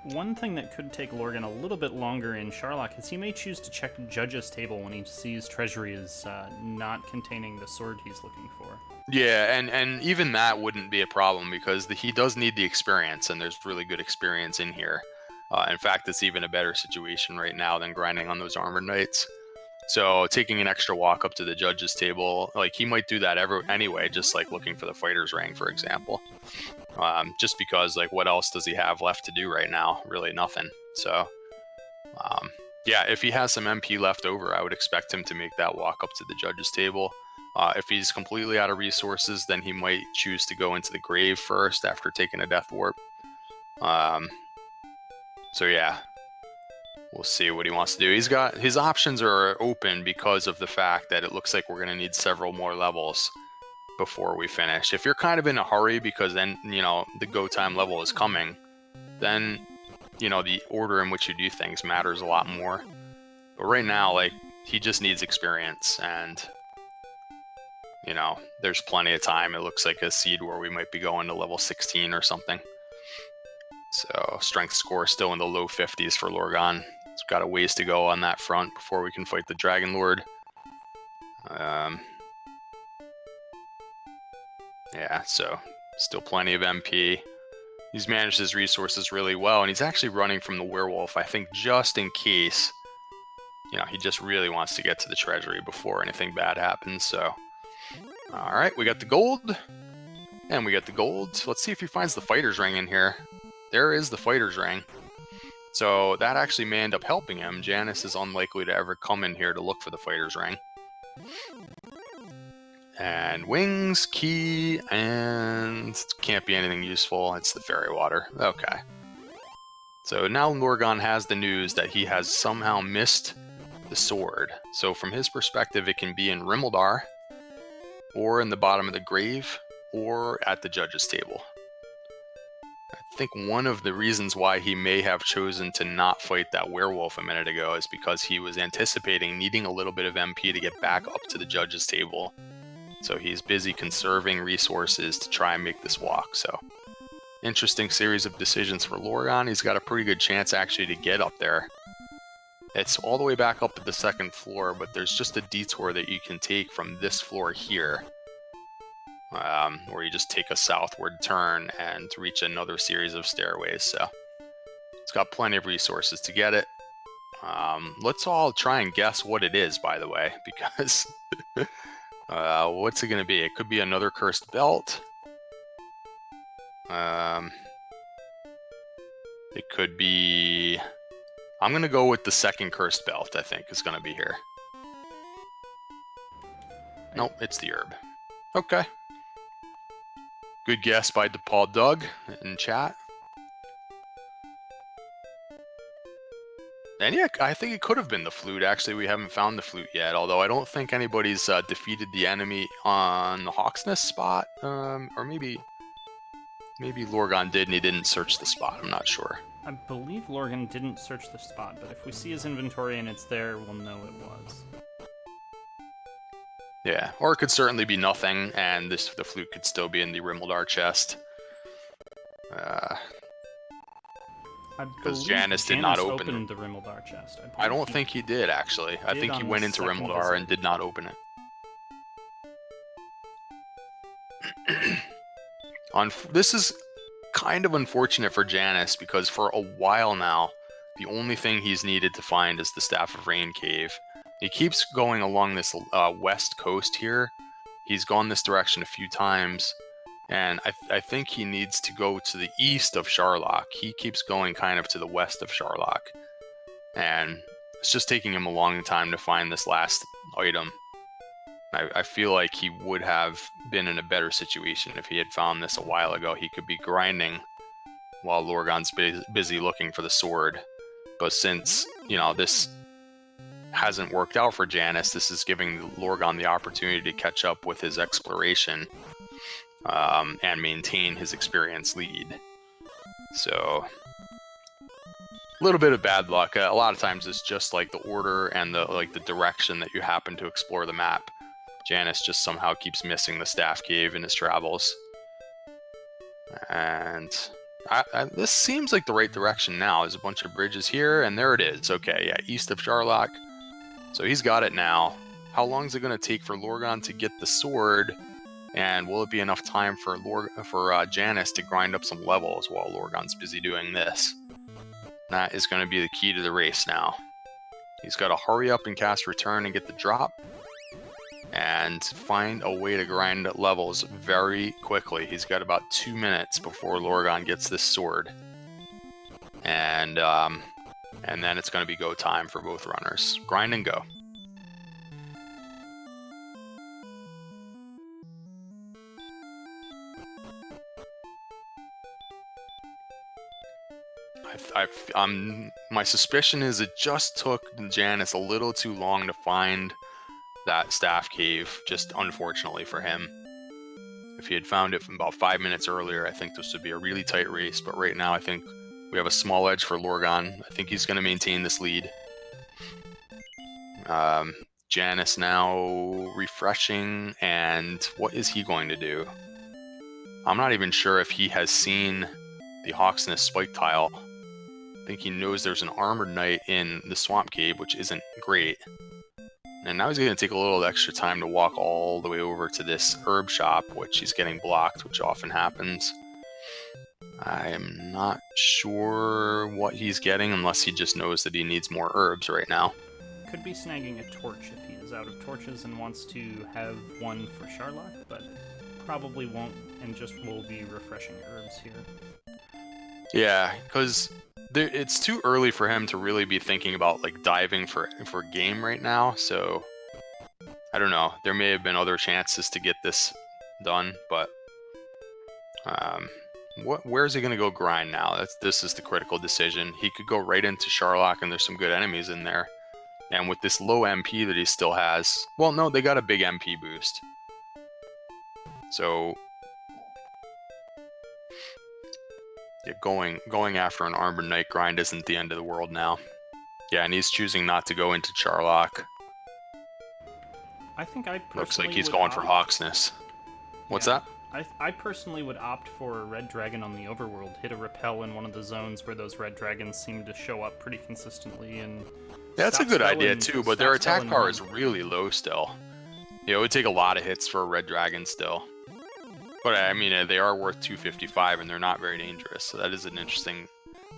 one thing that could take Lorgon a little bit longer in Sharlock is he may choose to check Judge's table when he sees treasury is not containing the sword he's looking for. Yeah, and even that wouldn't be a problem because he does need the experience, and there's really good experience in here. In fact, it's even a better situation right now than grinding on those armored knights. So taking an extra walk up to the judge's table, like he might do that anyway, just like looking for the fighter's ring, for example. Just because, like, what else does he have left to do right now? Really nothing. So, yeah, if he has some MP left over, I would expect him to make that walk up to the judge's table. If he's completely out of resources, then he might choose to go into the grave first after taking a death warp. So yeah, we'll see what he wants to do. His options are open because of the fact that it looks like we're going to need several more levels before we finish. If you're kind of in a hurry because then, the go time level is coming, then, the order in which you do things matters a lot more. But right now, like, he just needs experience, and there's plenty of time. It looks like a seed where we might be going to level 16 or something. So strength score still in the low 50s for Lorgon. It's got a ways to go on that front before we can fight the Dragon Lord. Yeah, so still plenty of MP. He's managed his resources really well, and he's actually running from the werewolf, I think, just in case, he just really wants to get to the treasury before anything bad happens. So, all right, we got the gold, and we got the gold. Let's see if he finds the fighter's ring in here. There is the fighter's ring. So that actually may end up helping him. Janus is unlikely to ever come in here to look for the fighter's ring. And wings, key, and can't be anything useful. It's the fairy water. Okay. So now Lorgon has the news that he has somehow missed the sword. So from his perspective, it can be in Rimuldar, or in the bottom of the grave, or at the judge's table. I think one of the reasons why he may have chosen to not fight that werewolf a minute ago is because he was anticipating needing a little bit of MP to get back up to the judge's table So he's busy conserving resources to try and make this walk. So interesting series of decisions for Lorgon. He's got a pretty good chance actually to get up there. It's all the way back up at the second floor, but there's just a detour that you can take from this floor here, where you just take a southward turn and reach another series of stairways. So it's got plenty of resources to get it. Let's all try and guess what it is, by the way, because what's it going to be? It could be another cursed belt. It could be... I'm going to go with the second cursed belt, I think, is going to be here. Nope, it's the herb. Okay. Good guess by DePaul Doug in chat. And yeah, I think it could have been the flute. Actually, we haven't found the flute yet, although I don't think anybody's defeated the enemy on the Hawk's Nest spot. Or maybe Lorgon did and he didn't search the spot. I'm not sure. I believe Lorgon didn't search the spot, but if we see his inventory and it's there, we'll know it was. Yeah, or it could certainly be nothing, and the flute could still be in the Rimmildar chest. Because Janus did not open the Rimmildar chest. I don't think he did, actually. I think he went into Rimmildar and did not open it. This is kind of unfortunate for Janus, because for a while now, the only thing he's needed to find is the Staff of Rain Cave. He keeps going along this west coast here. He's gone this direction a few times, and I think he needs to go to the east of Sharlock. He keeps going kind of to the west of Sharlock, and it's just taking him a long time to find this last item. I feel like he would have been in a better situation if he had found this a while ago. He could be grinding while Lorgon's busy looking for the sword. But since, you know, this hasn't worked out for Janus, this is giving Lorgon the opportunity to catch up with his exploration and maintain his experience lead. So, a little bit of bad luck. A lot of times it's just like the order and the direction that you happen to explore the map. Janus just somehow keeps missing the Staff Cave in his travels. And this seems like the right direction now. There's a bunch of bridges here, and there it is. Okay, yeah, east of Sharlock. So he's got it now. How long is it going to take for Lorgon to get the sword? And will it be enough time for Janus to grind up some levels while Lorgon's busy doing this? That is going to be the key to the race now. He's got to hurry up and cast Return and get the drop, and find a way to grind levels very quickly. He's got about 2 minutes before Lorgon gets this sword. And then it's going to be go time for both runners. Grind and go. My suspicion is it just took Janus a little too long to find that Staff Cave, just unfortunately for him. If he had found it from about 5 minutes earlier, I think this would be a really tight race, but right now I think we have a small edge for Lorgon. I think he's going to maintain this lead. Janus now refreshing, and what is he going to do? I'm not even sure if he has seen the Hawk's Nest spike tile. I think he knows there's an armored knight in the Swamp Cave, which isn't great. And now he's going to take a little extra time to walk all the way over to this herb shop, which he's getting blocked, which often happens. I am not sure what he's getting, unless he just knows that he needs more herbs right now. Could be snagging a torch if he is out of torches and wants to have one for Sharlock, but probably won't, and just will be refreshing herbs here. Yeah, because it's too early for him to really be thinking about like diving for game right now, so I don't know. There may have been other chances to get this done, but where's he gonna go grind now? This is the critical decision. He could go right into Sharlock, and there's some good enemies in there. And with this low MP that he still has, well, no, they got a big MP boost. So yeah, going after an Armored Knight grind isn't the end of the world now. Yeah, and he's choosing not to go into Sharlock. I think I personally Looks like he's would going for opt- Hawksness. What's Yeah. that? I personally would opt for a red dragon on the overworld, hit a repel in one of the zones where those red dragons seem to show up pretty consistently, and Yeah, that's a good idea too, but their attack power one. is really low still. It would take a lot of hits for a red dragon still. But I mean, they are worth 255 and they're not very dangerous, so that is an interesting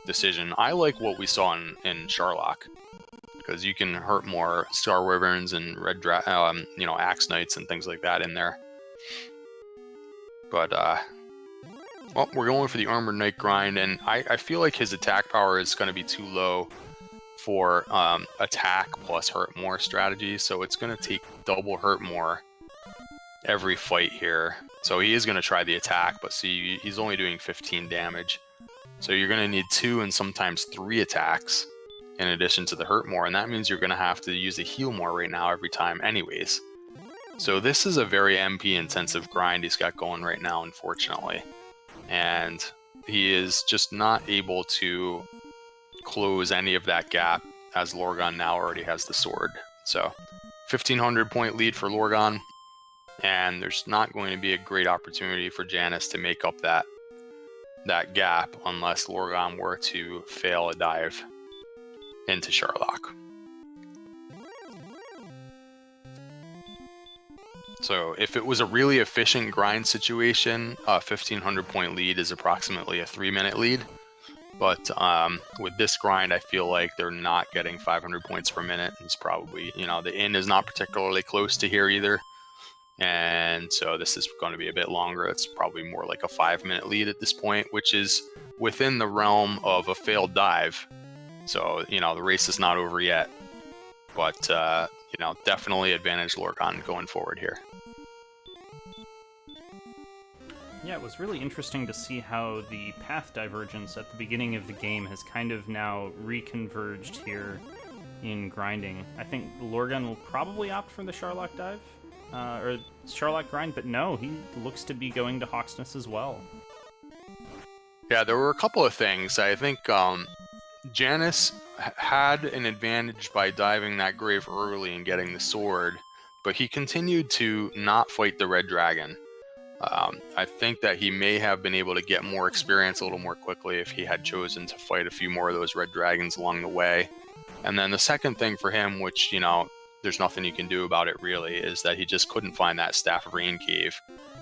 decision. I like what we saw in Sharlock, because you can hurt more Star Wyverns and Axe Knights and things like that in there. But, well, we're going for the Armored Knight grind, and I feel like his attack power is going to be too low for attack plus hurt more strategy, so it's going to take double hurt more every fight here. So he is going to try the attack, but see, he's only doing 15 damage. So you're going to need 2 and sometimes 3 attacks in addition to the hurt more, and that means you're going to have to use the heal more right now every time anyways. So this is a very MP intensive grind he's got going right now, unfortunately. And he is just not able to close any of that gap, as Lorgon now already has the sword. So 1500 point lead for Lorgon, and there's not going to be a great opportunity for Janus to make up that gap unless Lorgon were to fail a dive into Sharlock. So if it was a really efficient grind situation, a 1500 point lead is approximately a 3-minute lead. But with this grind, I feel like they're not getting 500 points per minute. It's probably, the inn is not particularly close to here either. And so this is going to be a bit longer. It's probably more like a 5-minute lead at this point, which is within the realm of a failed dive. So, the race is not over yet. But, definitely advantage Lorgon going forward here. Yeah, it was really interesting to see how the path divergence at the beginning of the game has kind of now reconverged here in grinding. I think Lorgon will probably opt for the Sharlock dive, or Sharlock grind, but no, he looks to be going to Hawksness as well. Yeah, there were a couple of things. I think Janus had an advantage by diving that grave early and getting the sword, but he continued to not fight the red dragon. I think that he may have been able to get more experience a little more quickly if he had chosen to fight a few more of those red dragons along the way. And then the second thing for him, which, there's nothing you can do about it really, is that he just couldn't find that Staff of Rain cave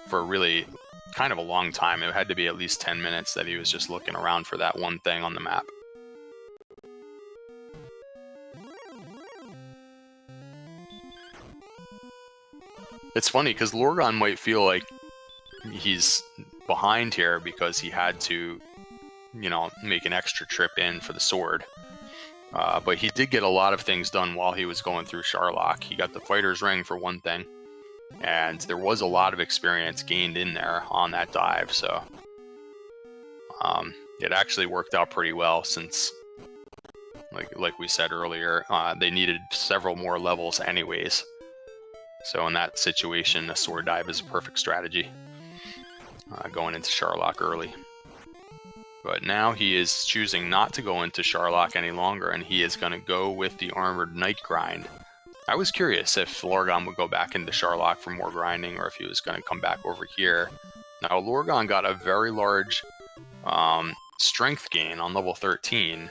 for really kind of a long time. It had to be at least 10 minutes that he was just looking around for that one thing on the map. It's funny because Lorgon might feel like he's behind here because he had to, make an extra trip in for the sword. But he did get a lot of things done while he was going through Sharlock. He got the Fighter's Ring for one thing, and there was a lot of experience gained in there on that dive, so it actually worked out pretty well since, like we said earlier, they needed several more levels anyways. So in that situation, a sword dive is a perfect strategy, going into Sharlock early. But now he is choosing not to go into Sharlock any longer, and he is going to go with the Armored Knight grind. I was curious if Lorgon would go back into Sharlock for more grinding, or if he was going to come back over here. Now, Lorgon got a very large strength gain on level 13,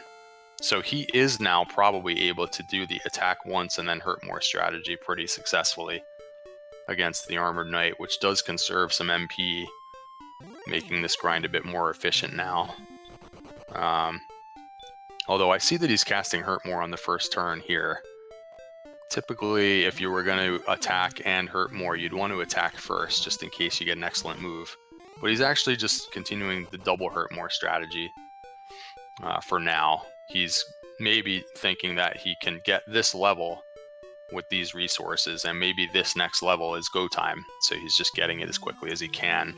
so he is now probably able to do the attack once and then hurt more strategy pretty successfully against the Armored Knight, which does conserve some MP, making this grind a bit more efficient now. Although I see that he's casting hurt more on the first turn here. Typically, if you were going to attack and hurt more, you'd want to attack first, just in case you get an excellent move. But he's actually just continuing the double hurt more strategy for now. He's maybe thinking that he can get this level with these resources, and maybe this next level is go time, so he's just getting it as quickly as he can,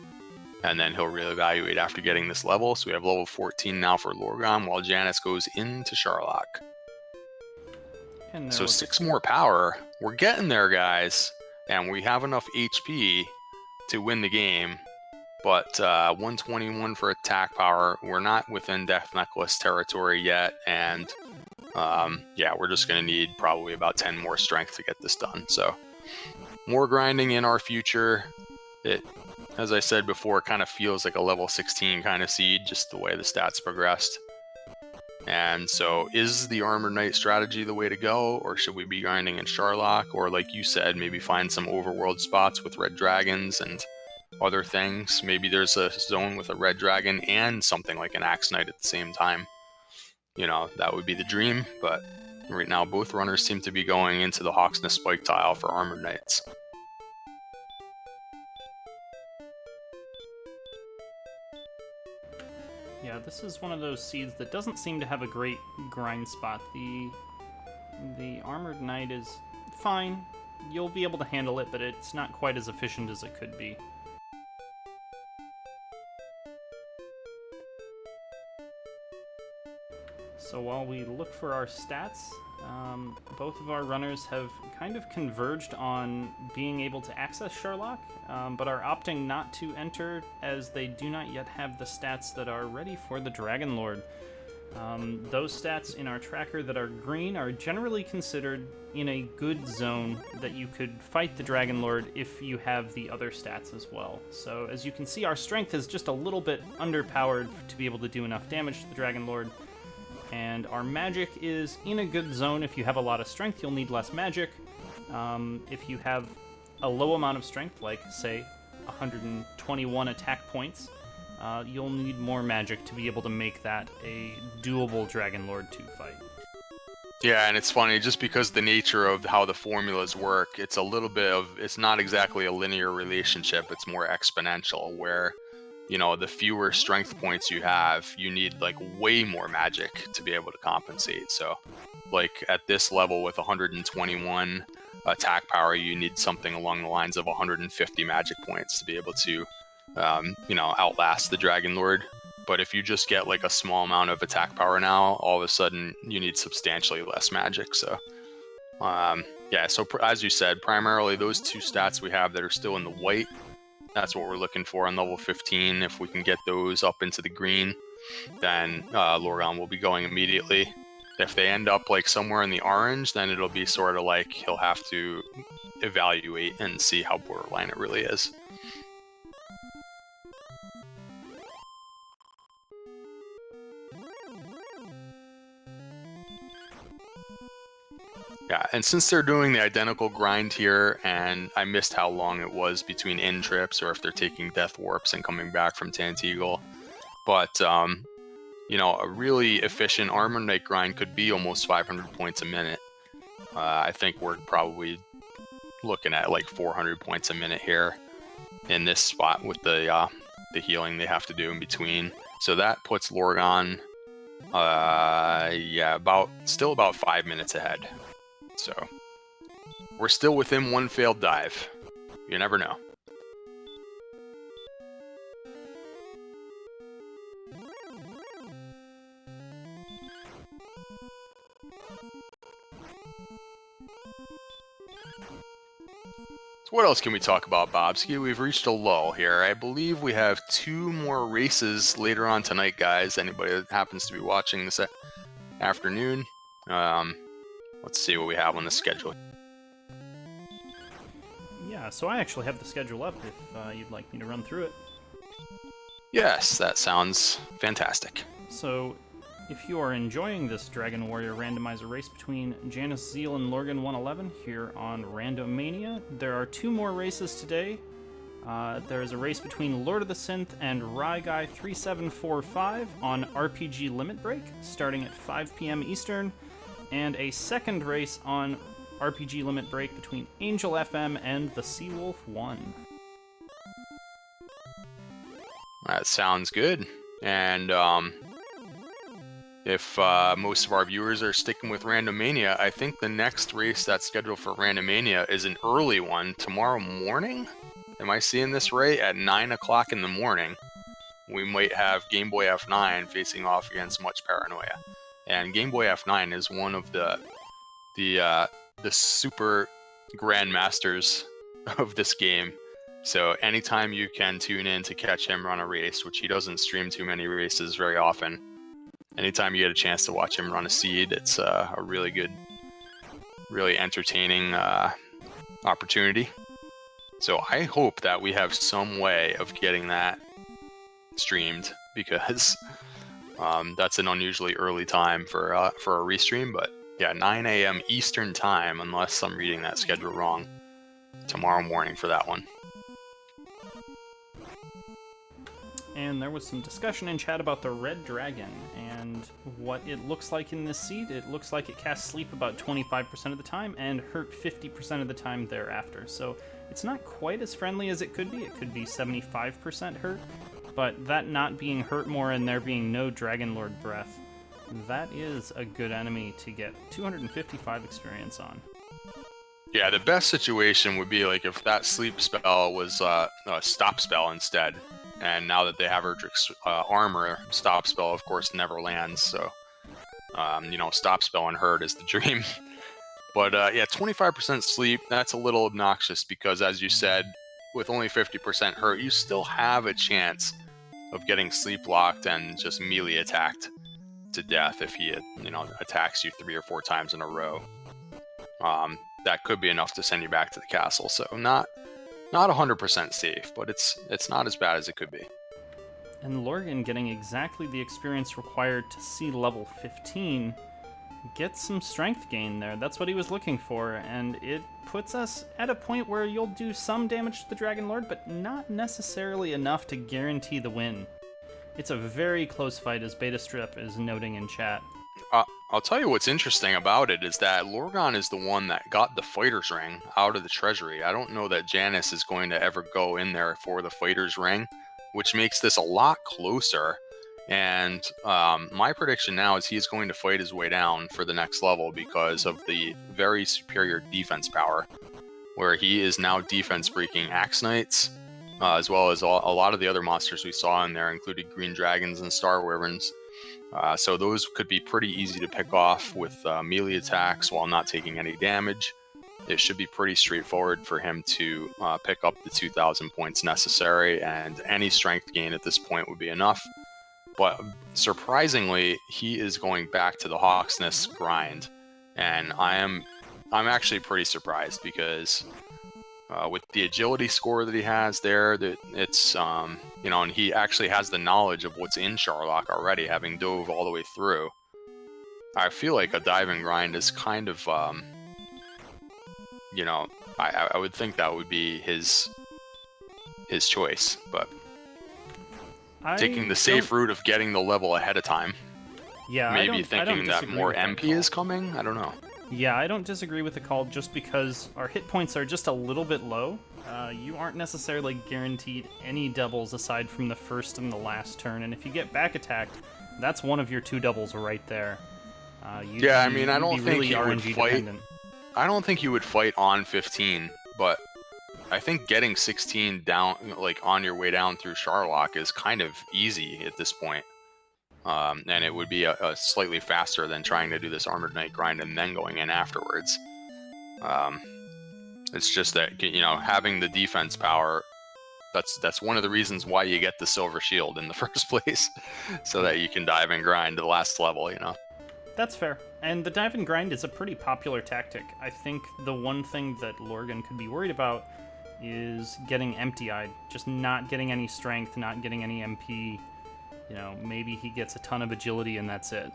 and then he'll reevaluate after getting this level. So we have level 14 now for Lorgon, while Janus goes into Sharlock. So 6 more power. We're getting there, guys, and we have enough HP to win the game, but 121 for attack power. We're not within Death Necklace territory yet, and yeah, we're just going to need probably about 10 more strength to get this done. So more grinding in our future. It, as I said before, kind of feels like a level 16 kind of seed, just the way the stats progressed. And so is the Armored Knight strategy the way to go, or should we be grinding in Sharlock? Or like you said, maybe find some overworld spots with red dragons and other things. Maybe there's a zone with a red dragon and something like an Axe Knight at the same time. You know, that would be the dream, but right now both runners seem to be going into the Hawksness Spike tile for Armored Knights. Yeah, this is one of those seeds that doesn't seem to have a great grind spot. The Armored Knight is fine. You'll be able to handle it, but it's not quite as efficient as it could be. So while we look for our stats, both of our runners have kind of converged on being able to access Sherlock, but are opting not to enter as they do not yet have the stats that are ready for the Dragon Lord. Those stats in our tracker that are green are generally considered in a good zone that you could fight the Dragon Lord if you have the other stats as well. So as you can see, our strength is just a little bit underpowered to be able to do enough damage to the Dragon Lord. And our magic is in a good zone. If you have a lot of strength, you'll need less magic. If you have a low amount of strength, like, say, 121 attack points, you'll need more magic to be able to make that a doable Dragon Lord 2 fight. Yeah, and it's funny, just because the nature of how the formulas work, it's a little bit of, it's not exactly a linear relationship, it's more exponential, where, you know, the fewer strength points you have, you need like way more magic to be able to compensate. So like at this level with 121 attack power, you need something along the lines of 150 magic points to be able to, you know, outlast the Dragon Lord. But if you just get like a small amount of attack power now, all of a sudden you need substantially less magic. So yeah, so as you said, primarily those two stats we have that are still in the white, that's what we're looking for on level 15. If we can get those up into the green, then Lorgon will be going immediately. If they end up like somewhere in the orange, then it'll be sort of like he'll have to evaluate and see how borderline it really is. Yeah, and since they're doing the identical grind here, and I missed how long it was between in trips, or if they're taking death warps and coming back from Tanteagle, but you know, a really efficient Armor Knight grind could be almost 500 points a minute. I think we're probably looking at like 400 points a minute here in this spot with the healing they have to do in between. So that puts Lorgon, yeah, still about 5 minutes ahead. So we're still within one failed dive. You never know. So what else can we talk about, Bobski? We've reached a lull here. I believe we have 2 more races later on tonight, guys. Anybody that happens to be watching this afternoon. Let's see what we have on the schedule. Yeah, so I actually have the schedule up if you'd like me to run through it. Yes, that sounds fantastic. So, if you are enjoying this Dragon Warrior randomizer race between JanusZeal and lorgon 111 here on Randomania, there are 2 more races today. There is a race between Lord of the Synth and Ryguy 3745 on RPG Limit Break, starting at 5 p.m. Eastern, and a second race on RPG Limit Break between Angel FM and the Seawolf 1. That sounds good. And if most of our viewers are sticking with Randomania, I think the next race that's scheduled for Randomania is an early one tomorrow morning. Am I seeing this right? At 9 o'clock in the morning, we might have Game Boy F9 facing off against Much Paranoia. And Game Boy F9 is one of the super grandmasters of this game. So anytime you can tune in to catch him run a race, which he doesn't stream too many races very often, anytime you get a chance to watch him run a seed, it's a really good, really entertaining opportunity. So I hope that we have some way of getting that streamed, because that's an unusually early time for a restream. But yeah, 9 a.m. Eastern time, unless I'm reading that schedule wrong, tomorrow morning for that one. And there was some discussion in chat about the red dragon and what it looks like in this seed. It looks like it casts sleep about 25% of the time and hurt 50% of the time thereafter. So it's not quite as friendly as it could be. It could be 75% hurt, but that not being hurt more and there being no Dragon Lord breath, that is a good enemy to get 255 experience on. Yeah, the best situation would be like if that sleep spell was a stop spell instead. And now that they have Erdrick's armor, stop spell, of course, never lands. So, stop spell and hurt is the dream. But yeah, 25% sleep, that's a little obnoxious because, as you said, with only 50% hurt, you still have a chance of getting sleep locked and just melee attacked to death if he, attacks you 3 or 4 times in a row. That could be enough to send you back to the castle. So not 100% safe, but it's not as bad as it could be. And Lorgan getting exactly the experience required to see level 15 gets some strength gain there. That's what he was looking for, and it puts us at a point where you'll do some damage to the Dragon Lord, but not necessarily enough to guarantee the win. It's a very close fight, as Beta Strip is noting in chat. I'll tell you what's interesting about it is that Lorgon is the one that got the Fighter's Ring out of the treasury. I don't know that Janus is going to ever go in there for the Fighter's Ring, which makes this a lot closer. And my prediction now is he's going to fight his way down for the next level because of the very superior defense power, where he is now defense breaking Axe Knights, as well as a lot of the other monsters we saw in there, including Green Dragons and Star Wyverns. So those could be pretty easy to pick off with melee attacks while not taking any damage. It should be pretty straightforward for him to pick up the 2,000 points necessary, and any strength gain at this point would be enough. But surprisingly, he is going back to the Hawksness grind, and I'm actually pretty surprised because with the agility score that he has there, that it's and he actually has the knowledge of what's in Charlock already, having dove all the way through. I feel like a dive and grind is kind of I would think that would be his choice, but taking the safe route of getting the level ahead of time. Yeah, maybe thinking that more MP is coming. I don't know. Yeah, I don't disagree with the call just because our hit points are just a little bit low. You aren't necessarily guaranteed any doubles aside from the first and the last turn, and if you get back attacked, that's one of your 2 doubles right there. I don't think he would fight. I don't think you would fight on 15, but I think getting 16 down, like on your way down through Charlock, is kind of easy at this point. And it would be a slightly faster than trying to do this Armored Knight grind and then going in afterwards. It's just that, having the defense power, that's one of the reasons why you get the Silver Shield in the first place, so that you can dive and grind to the last level, That's fair. And the dive and grind is a pretty popular tactic. I think the one thing that Lorgan could be worried about is getting empty-eyed, just not getting any strength, not getting any MP. Maybe he gets a ton of agility and that's it.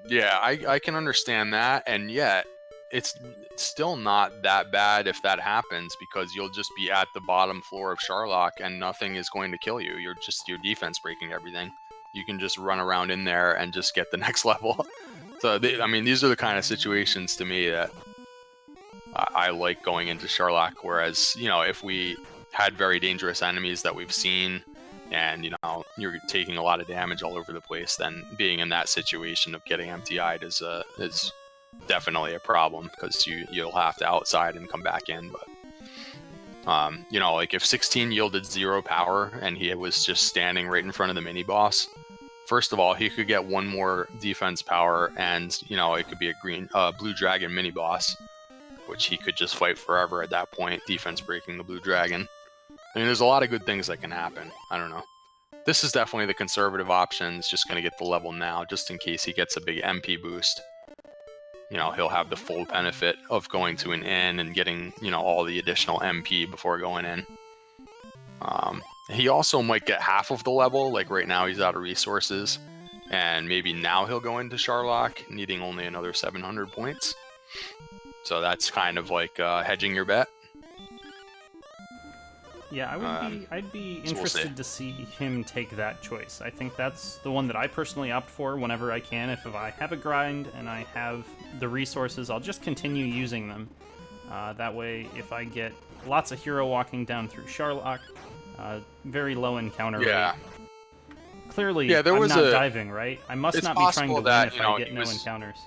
Yeah, I can understand that, and yet it's still not that bad if that happens, because you'll just be at the bottom floor of Charlock and nothing is going to kill you. You're defense breaking everything. You can just run around in there and just get the next level. So, these are the kind of situations to me that I like going into Charlock, whereas, if we had very dangerous enemies that we've seen, and you're taking a lot of damage all over the place, then being in that situation of getting empty-eyed is definitely a problem, because you'll have to outside and come back in. But like if 16 yielded 0 power and he was just standing right in front of the mini boss, first of all, he could get 1 more defense power, and it could be a blue dragon mini boss, which he could just fight forever at that point, defense breaking the blue dragon. There's a lot of good things that can happen. I don't know. This is definitely the conservative option. It's just going to get the level now, just in case he gets a big MP boost. you know, he'll have the full benefit of going to an inn and getting, you know, all the additional MP before going in. He also might get half of the level, like right now he's out of resources, and maybe now he'll go into Sharlock, needing only another 700 points. So that's kind of like hedging your bet. Yeah, I'd be interested to see him take that choice. I think that's the one that I personally opt for whenever I can. If I have a grind and I have the resources, I'll just continue using them. That way, if I get lots of hero walking down through Sharlock, very low encounter rate. Clearly, I'm not diving, right? I must not be trying to win if I get no encounters.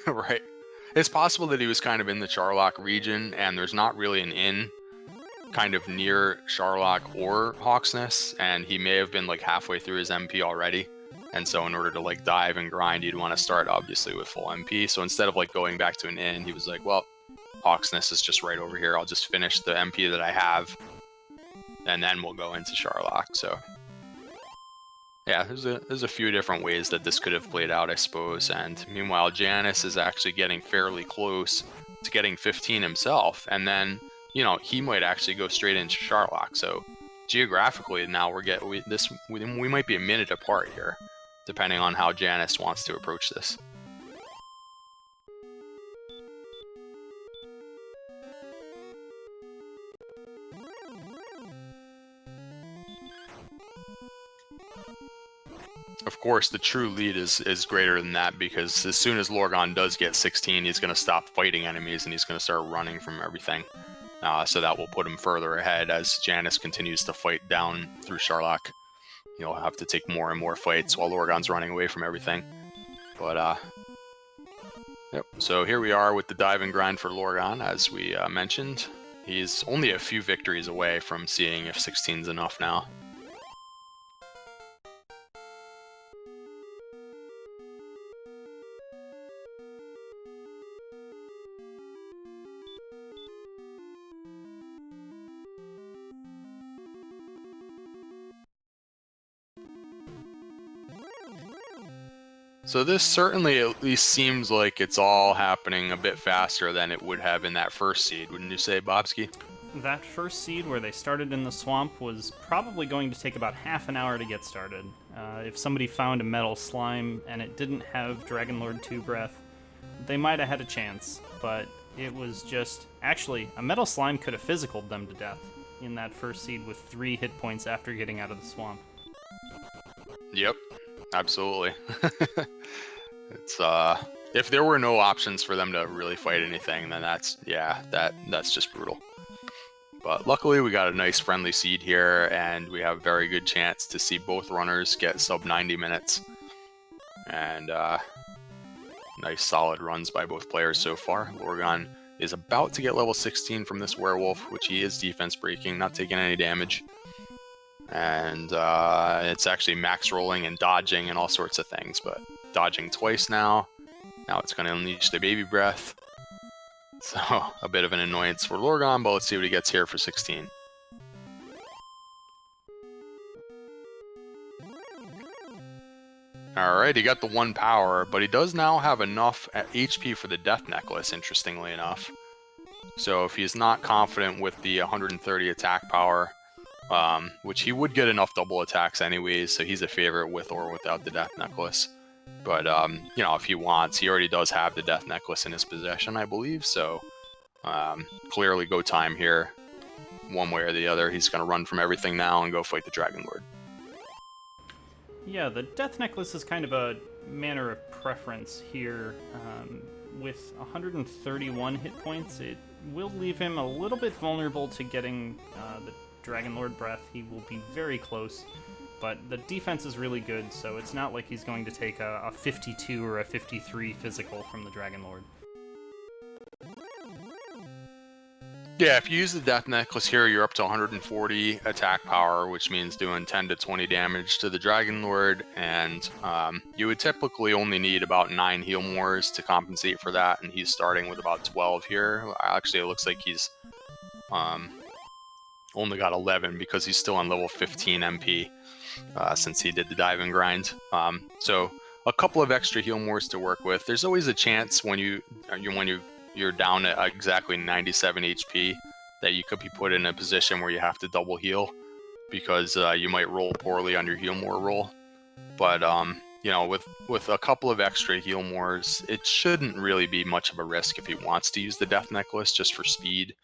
Right. It's possible that he was kind of in the Sharlock region, and there's not really an inn kind of near Sharlock or Hawksness, and he may have been like halfway through his MP already. And so in order to like dive and grind, you'd want to start obviously with full MP. So instead of like going back to an inn, he was like, well, Hawksness is just right over here. I'll just finish the MP that I have, and then we'll go into Sharlock. So yeah, there's a few different ways that this could have played out, I suppose. And meanwhile, Janus is actually getting fairly close to getting 15 himself, and then, you know, he might actually go straight into Sharlock. So geographically, now we might be a minute apart here, depending on how Janus wants to approach this. Of course, the true lead is greater than that, because as soon as Lorgon does get 16, he's going to stop fighting enemies and he's going to start running from everything. So that will put him further ahead as Janus continues to fight down through Sharlock. He'll have to take more and more fights while Lorgon's running away from everything. But, yep. So here we are with the dive and grind for Lorgon, as we mentioned. He's only a few victories away from seeing if 16's enough now. So this certainly at least seems like it's all happening a bit faster than it would have in that first seed, wouldn't you say, Bobski? That first seed where they started in the swamp was probably going to take about half an hour to get started. If somebody found a metal slime and it didn't have Dragonlord 2 breath, they might have had a chance, but it was just... Actually, a metal slime could have physicaled them to death in that first seed with 3 hit points after getting out of the swamp. Yep. Absolutely. It's if there were no options for them to really fight anything, then that's just brutal. But luckily we got a nice friendly seed here, and we have a very good chance to see both runners get sub 90 minutes. And nice solid runs by both players so far. Lorgon is about to get level 16 from this werewolf, which he is defense breaking, not taking any damage. And it's actually max rolling and dodging and all sorts of things, but dodging twice now. Now it's going to unleash the baby breath. So a bit of an annoyance for Lorgon, but let's see what he gets here for 16. Alright, he got the 1 power, but he does now have enough HP for the death necklace, interestingly enough. So if he's not confident with the 130 attack power, which he would get enough double attacks anyways, so he's a favorite with or without the death necklace. But, you know, if he wants, he already does have the death necklace in his possession, I believe, so clearly go time here. One way or the other, he's going to run from everything now and go fight the Dragonlord. Yeah, the death necklace is kind of a manner of preference here. With 131 hit points, it will leave him a little bit vulnerable to getting the Dragonlord breath. He will be very close, but the defense is really good, so it's not like he's going to take a 52 or a 53 physical from the Dragonlord. Yeah, if you use the death necklace here, you're up to 140 attack power, which means doing 10 to 20 damage to the Dragonlord, and you would typically only need about 9 heal mores to compensate for that, and he's starting with about 12 here. Actually, it looks like he's only got 11 because he's still on level 15 MP since he did the dive and grind. So a couple of extra heal mores to work with. There's always a chance when you're down at exactly 97 HP that you could be put in a position where you have to double heal because you might roll poorly on your heal more roll. But you know, with a couple of extra heal mores, it shouldn't really be much of a risk if he wants to use the Death Necklace just for speed.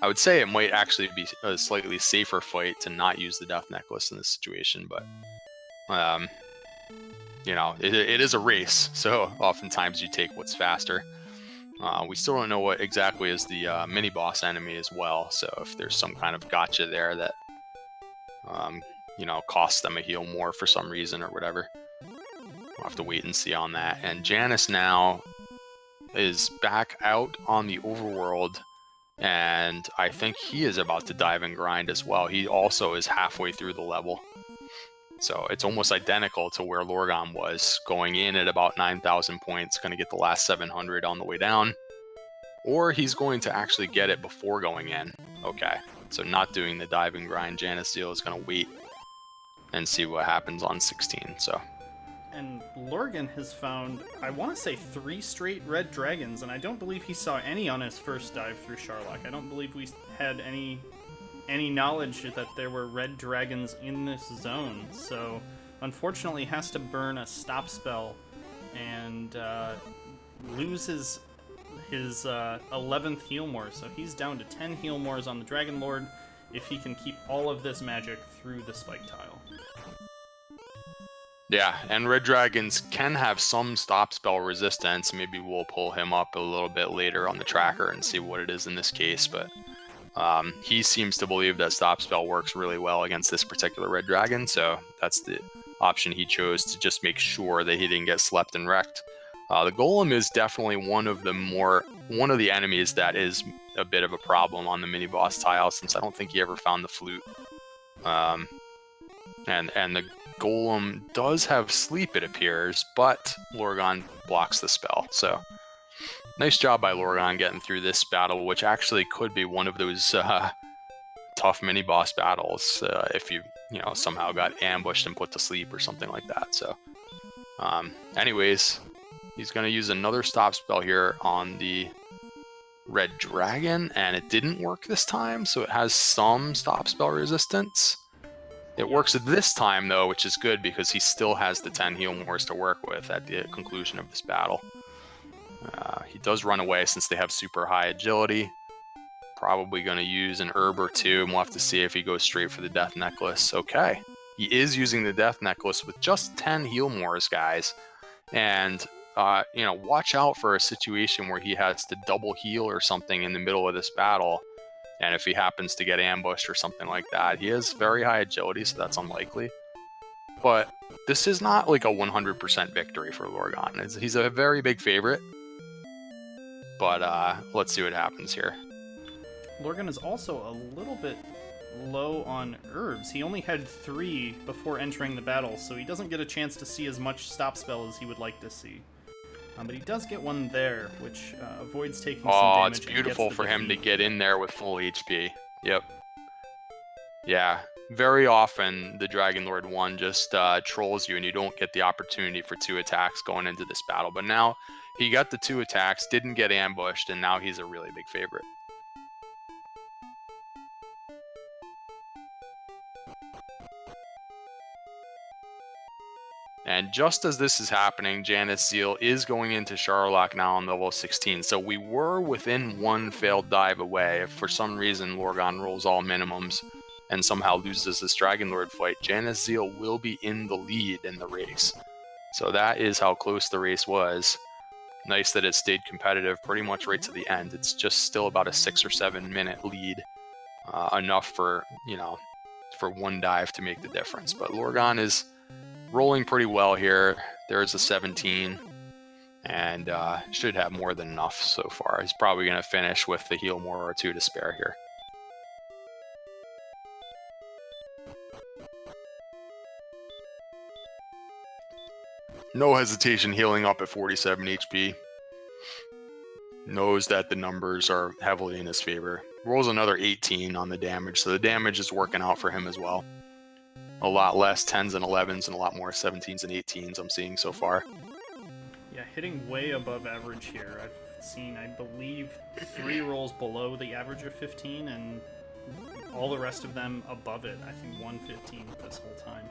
I would say it might actually be a slightly safer fight to not use the Death Necklace in this situation, but you know, it is a race, so oftentimes you take what's faster. We still don't know what exactly is the mini-boss enemy as well, so if there's some kind of gotcha there that, you know, costs them a heal more for some reason or whatever. We'll have to wait and see on that. And Janus now is back out on the overworld, and I think he is about to dive and grind as well. He also is halfway through the level. So it's almost identical to where Lorgon was, going in at about 9,000 points, going to get the last 700 on the way down. Or he's going to actually get it before going in. Okay, so not doing the dive and grind. JanusZeal is going to wait and see what happens on 16. So. And Lorgon has found, I want to say, 3 straight red dragons, and I don't believe he saw any on his first dive through Sharlock. I don't believe we had any knowledge that there were red dragons in this zone, so unfortunately has to burn a stop spell and loses his 11th heal more, so he's down to 10 heal mores on the Dragon Lord if he can keep all of this magic through the spike tile. Yeah, and red dragons can have some stop spell resistance. Maybe we'll pull him up a little bit later on the tracker and see what it is in this case, but he seems to believe that stop spell works really well against this particular red dragon, so that's the option he chose to just make sure that he didn't get slept and wrecked. The golem is definitely one of the enemies that is a bit of a problem on the mini boss tile, since I don't think he ever found the flute. And the golem does have sleep, it appears, but Lorgon blocks the spell. So nice job by Lorgon getting through this battle, which actually could be one of those tough mini boss battles if you somehow got ambushed and put to sleep or something like that. So anyways, he's going to use another stop spell here on the red dragon, and it didn't work this time, so it has some stop spell resistance. It works this time, though, which is good because he still has the 10 heal mores to work with at the conclusion of this battle. He does run away since they have super high agility. Probably going to use an herb or two, and we'll have to see if he goes straight for the Death Necklace. Okay, he is using the Death Necklace with just 10 heal mores, guys. And, watch out for a situation where he has to double heal or something in the middle of this battle. And if he happens to get ambushed or something like that, he has very high agility, so that's unlikely. But this is not like a 100% victory for Lorgon. He's a very big favorite. But let's see what happens here. Lorgon is also a little bit low on herbs. He only had 3 before entering the battle, so he doesn't get a chance to see as much stop spell as he would like to see. But he does get one there, which avoids taking some damage. Oh, it's beautiful for him to get in there with full HP. Yep. Yeah, very often the Dragon Lord 1 just trolls you and you don't get the opportunity for 2 attacks going into this battle. But now he got the 2 attacks, didn't get ambushed, and now he's a really big favorite. And just as this is happening, JanusZeal is going into Sharlock now on level 16. So we were within 1 failed dive away. If for some reason Lorgon rolls all minimums and somehow loses this Dragon Lord fight, JanusZeal will be in the lead in the race. So that is how close the race was. Nice that it stayed competitive pretty much right to the end. It's just still about a 6 or 7 minute lead. Enough for, for 1 dive to make the difference. But Lorgon is rolling pretty well here. There's a 17, and should have more than enough so far. He's probably going to finish with the heal more or 2 to spare here. No hesitation healing up at 47 HP. Knows that the numbers are heavily in his favor. Rolls another 18 on the damage, so the damage is working out for him as well. A lot less 10s and 11s and a lot more 17s and 18s I'm seeing so far. Yeah, hitting way above average here. I've seen, I believe, 3 rolls below the average of 15, and all the rest of them above it. I think 115 this whole time.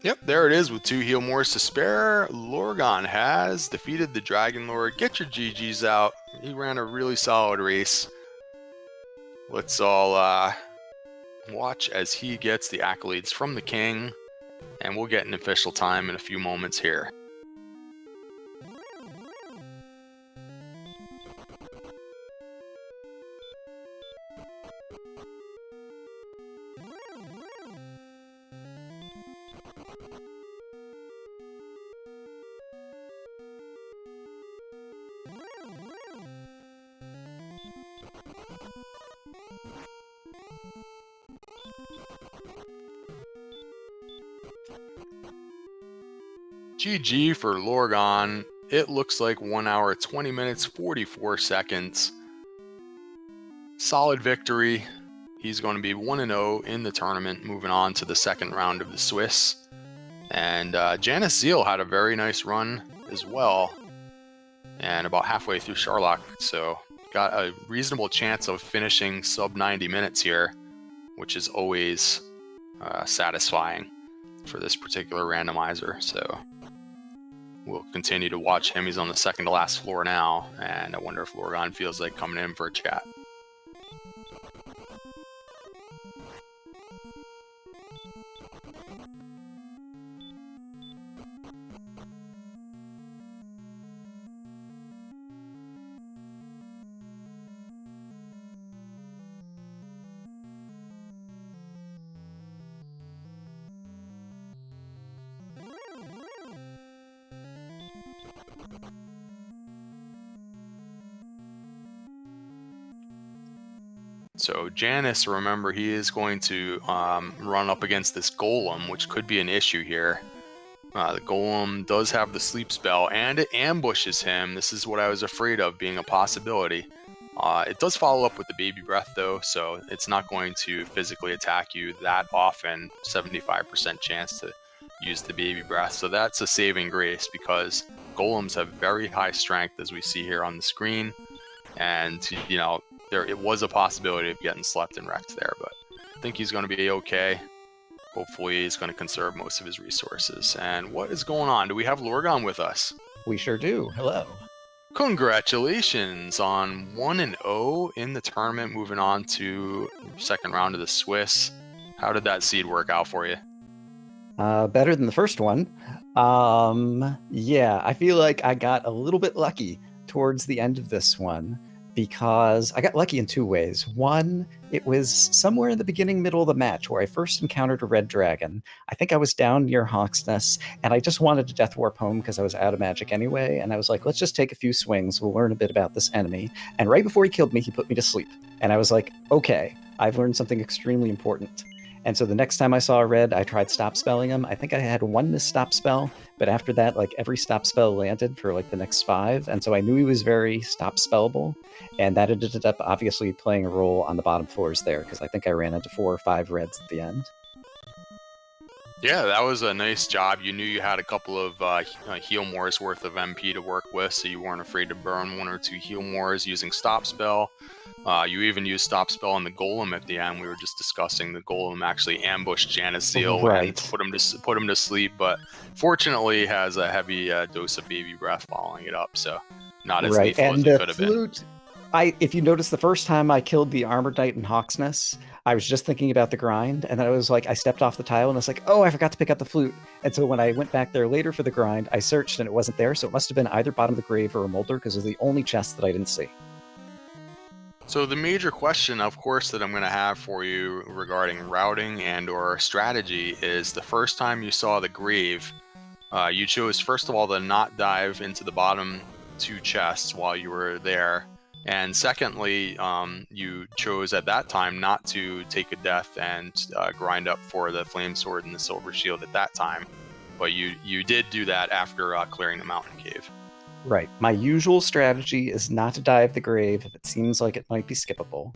Yep, there it is with 2 heal mores to spare. Lorgon has defeated the Dragon Lord. Get your GGs out. He ran a really solid race. Let's all watch as he gets the accolades from the king, and we'll get an official time in a few moments here. GG for Lorgon. It looks like 1 hour, 20 minutes, 44 seconds. Solid victory. He's going to be 1-0 in the tournament, moving on to the second round of the Swiss. And JanusZeal had a very nice run as well, and about halfway through Sherlock, so got a reasonable chance of finishing sub 90 minutes here, which is always satisfying for this particular randomizer. So we'll continue to watch him. He's on the second to last floor now, and I wonder if Lorgon feels like coming in for a chat. So Janus, remember, he is going to run up against this golem, which could be an issue here. The golem does have the sleep spell, and it ambushes him. This is what I was afraid of being a possibility. It does follow up with the baby breath, though, so it's not going to physically attack you that often. 75% chance to use the baby breath, so that's a saving grace, because golems have very high strength, as we see here on the screen, and, you know, it was a possibility of getting slept and wrecked there, but I think he's going to be okay. Hopefully he's going to conserve most of his resources. And what is going on? Do we have Lorgon with us? We sure do. Hello. Congratulations on 1-0 in the tournament, moving on to second round of the Swiss. How did that seed work out for you? Better than the first one. Yeah, I feel like I got a little bit lucky towards the end of this one, because I got lucky in 2 ways. One, it was somewhere in the beginning, middle of the match where I first encountered a red dragon. I think I was down near Hawksness, and I just wanted to death warp home because I was out of magic anyway, and I was like, let's just take a few swings, we'll learn a bit about this enemy. And right before he killed me, he put me to sleep. And I was like, okay, I've learned something extremely important. And so the next time I saw a red, I tried stop spelling him. I think I had 1 missed stop spell, but after that, like, every stop spell landed for like the next 5. And so I knew he was very stop spellable. And that ended up obviously playing a role on the bottom floors there, because I think I ran into 4 or 5 reds at the end. Yeah, that was a nice job. You knew you had a couple of heal mores worth of MP to work with, so you weren't afraid to burn 1 or 2 heal mores using stop spell. You even used stop spell on the golem at the end. We were just discussing the golem actually ambushed JanusZeal and put him to sleep, but fortunately has a heavy dose of baby breath following it up, so not as lethal as it could have been. If you notice, the first time I killed the Armored Knight in Hawksness, I was just thinking about the grind, and then I was like, I stepped off the tile, and I was like, oh, I forgot to pick up the flute. And so when I went back there later for the grind, I searched, and it wasn't there, so it must have been either bottom of the grave or a molder, because it was the only chest that I didn't see. So the major question, of course, that I'm going to have for you regarding routing and or strategy is, the first time you saw the grave, you chose, first of all, to not dive into the bottom 2 chests while you were there. And secondly, you chose at that time not to take a death and grind up for the flame sword and the silver shield at that time. But you did do that after clearing the mountain cave. Right. My usual strategy is not to dive the grave if it seems like it might be skippable.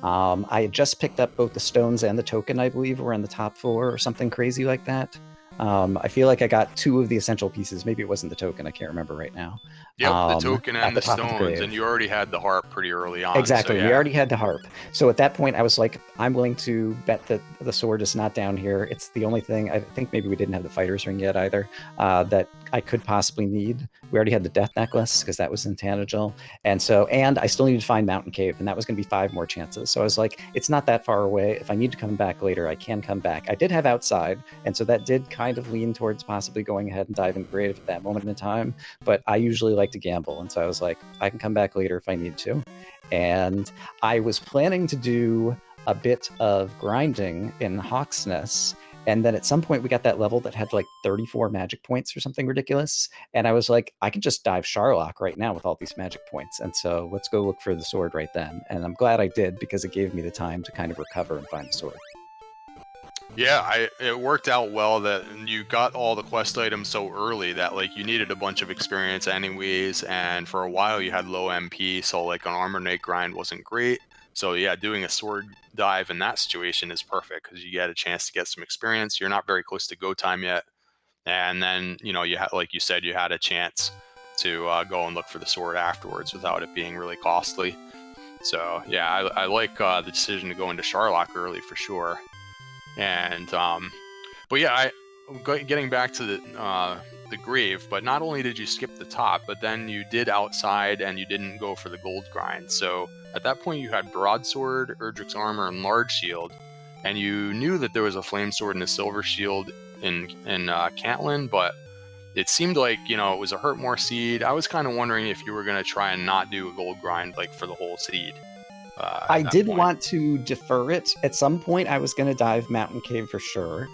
I had just picked up both the stones and the token, I believe, were on the top floor or something crazy like that. I feel like I got 2 of the essential pieces. Maybe it wasn't the token. I can't remember right now. Yep, the token At and the the top of the stones, grave. and you already had the harp pretty early on. So Exactly. We yeah. already had the harp. So at that point, I was like, I'm willing to bet that the sword is not down here. It's the only thing. I think maybe we didn't have the fighter's ring yet either, that I could possibly need. We already had the death necklace because that was in Tanagal. And I still needed to find Mountain Cave, and that was going to be 5 more chances. So I was like, it's not that far away. If I need to come back later, I can come back. I did have outside, and so that did kind of lean towards possibly going ahead and diving the grave at that moment in time. But I usually like to gamble, and so I was like, I can come back later if I need to. And I was planning to do a bit of grinding in Hawksness. And then at some point, we got that level that had like 34 magic points or something ridiculous. And I was like, I can just dive Sharlock right now with all these magic points. And so let's go look for the sword right then. And I'm glad I did because it gave me the time to kind of recover and find the sword. Yeah, it worked out well that you got all the quest items so early that like you needed a bunch of experience anyways, and for a while you had low MP, so like an Armor Knight grind wasn't great. So yeah, doing a sword dive in that situation is perfect because you get a chance to get some experience. You're not very close to go time yet, and then you had, like you said, you had a chance to go and look for the sword afterwards without it being really costly. So yeah, I like the decision to go into Sharlock early for sure. And but yeah, getting back to the grave. But not only did you skip the top, but then you did outside and you didn't go for the gold grind. So at that point, you had broadsword, Erdrick's armor, and large shield, and you knew that there was a flame sword and a silver shield in Cantlin, but it seemed like it was a Hurtmore seed. I was kind of wondering if you were going to try and not do a gold grind like for the whole seed. I At that did point. want to defer it. At some point, I was going to dive Mountain Cave for sure.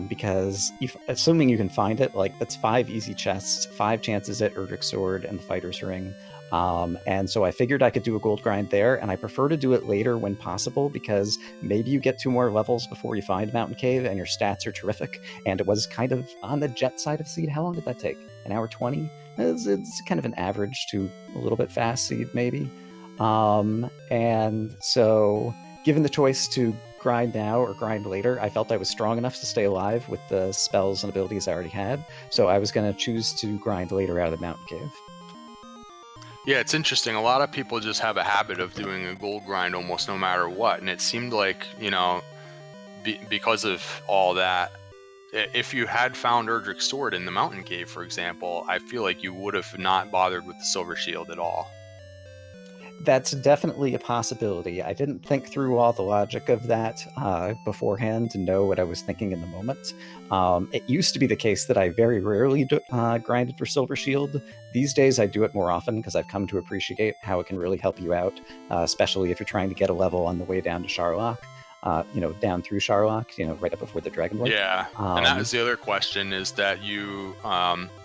Because assuming you can find it, like that's 5 easy chests, 5 chances at Erdrick's sword and the fighter's ring. And so I figured I could do a gold grind there, and I prefer to do it later when possible because maybe you get 2 more levels before you find Mountain Cave and your stats are terrific. And it was kind of on the jet side of seed. How long did that take? An hour 20? It's kind of an average to a little bit fast seed, maybe. And so given the choice to grind now or grind later, I felt I was strong enough to stay alive with the spells and abilities I already had. So I was going to choose to grind later out of the Mountain Cave. Yeah, it's interesting. A lot of people just have a habit of doing a gold grind almost no matter what. And it seemed like, because of all that, if you had found Erdrick's sword in the Mountain Cave, for example, I feel like you would have not bothered with the silver shield at all. That's definitely a possibility. I didn't think through all the logic of that beforehand to know what I was thinking in the moment. It used to be the case that I very rarely grinded for Silver Shield. These days, I do it more often because I've come to appreciate how it can really help you out, especially if you're trying to get a level on the way down to Sharlock. Down through Sharlock, right up before the Dragon Lord. Yeah, and that was the other question, is that you,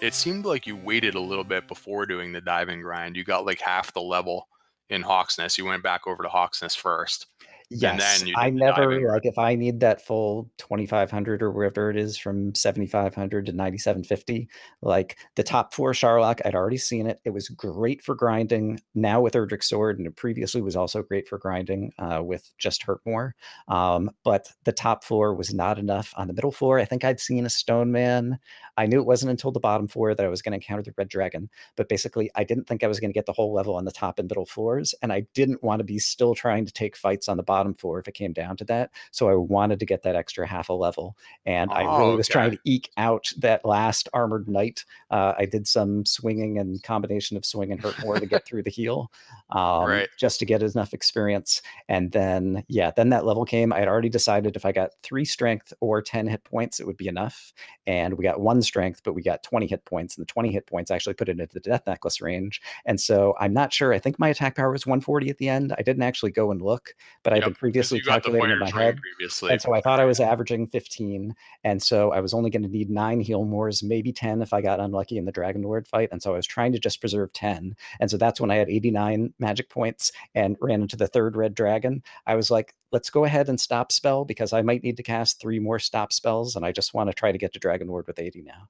it seemed like you waited a little bit before doing the diving grind. You got like half the level in Hawksness. You went back over to Hawksness first. And Yes, then you I did the diving never, grind. like, if I need that full 2,500 or wherever it is from 7,500 to 9,750, like the top 4 Sharlock, I'd already seen it. It was great for grinding now with Erdrick's sword, and it previously was also great for grinding with just Hurt More. But the top floor was not enough. On the middle floor, I think I'd seen a Stone Man. I knew it wasn't until the bottom floor that I was going to encounter the Red Dragon, but basically I didn't think I was going to get the whole level on the top and middle floors, and I didn't want to be still trying to take fights on the bottom floor if it came down to that. So I wanted to get that extra half a level, and I Oh, really was trying okay. to eke out that last armored knight. I did some swinging and combination of swing and hurt more to get through the heal, Right. just to get enough experience. And then, then that level came. I had already decided if I got 3 strength or 10 hit points, it would be enough. And we got 1 strength, but we got 20 hit points. And the 20 hit points actually put it into the death necklace range. And so I'm not sure. I think my attack power was 140 at the end. I didn't actually go and look, but I'd Yep. been Because previously you got the calculating in my fighter's ring head. previously. And so I thought I was averaging 15. And so I was only going to need 9 heal mores, maybe 10 if I got unlucky in the Dragon Lord fight. And so I was trying to just preserve 10. And so that's when I had 89 magic points and ran into the 3rd red dragon. I was like, let's go ahead and stop spell because I might need to cast 3 more stop spells. And I just want to try to get to Dragon Lord with 80 now.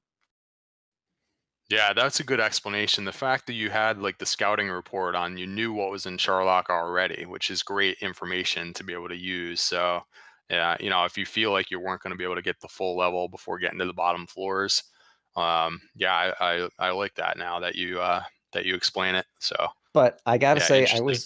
Yeah, that's a good explanation. The fact that you had like the scouting report on, you knew what was in Sharlock already, which is great information to be able to use. So if you feel like you weren't going to be able to get the full level before getting to the bottom floors, I like that now that you explain it. So But I gotta yeah, say, interesting.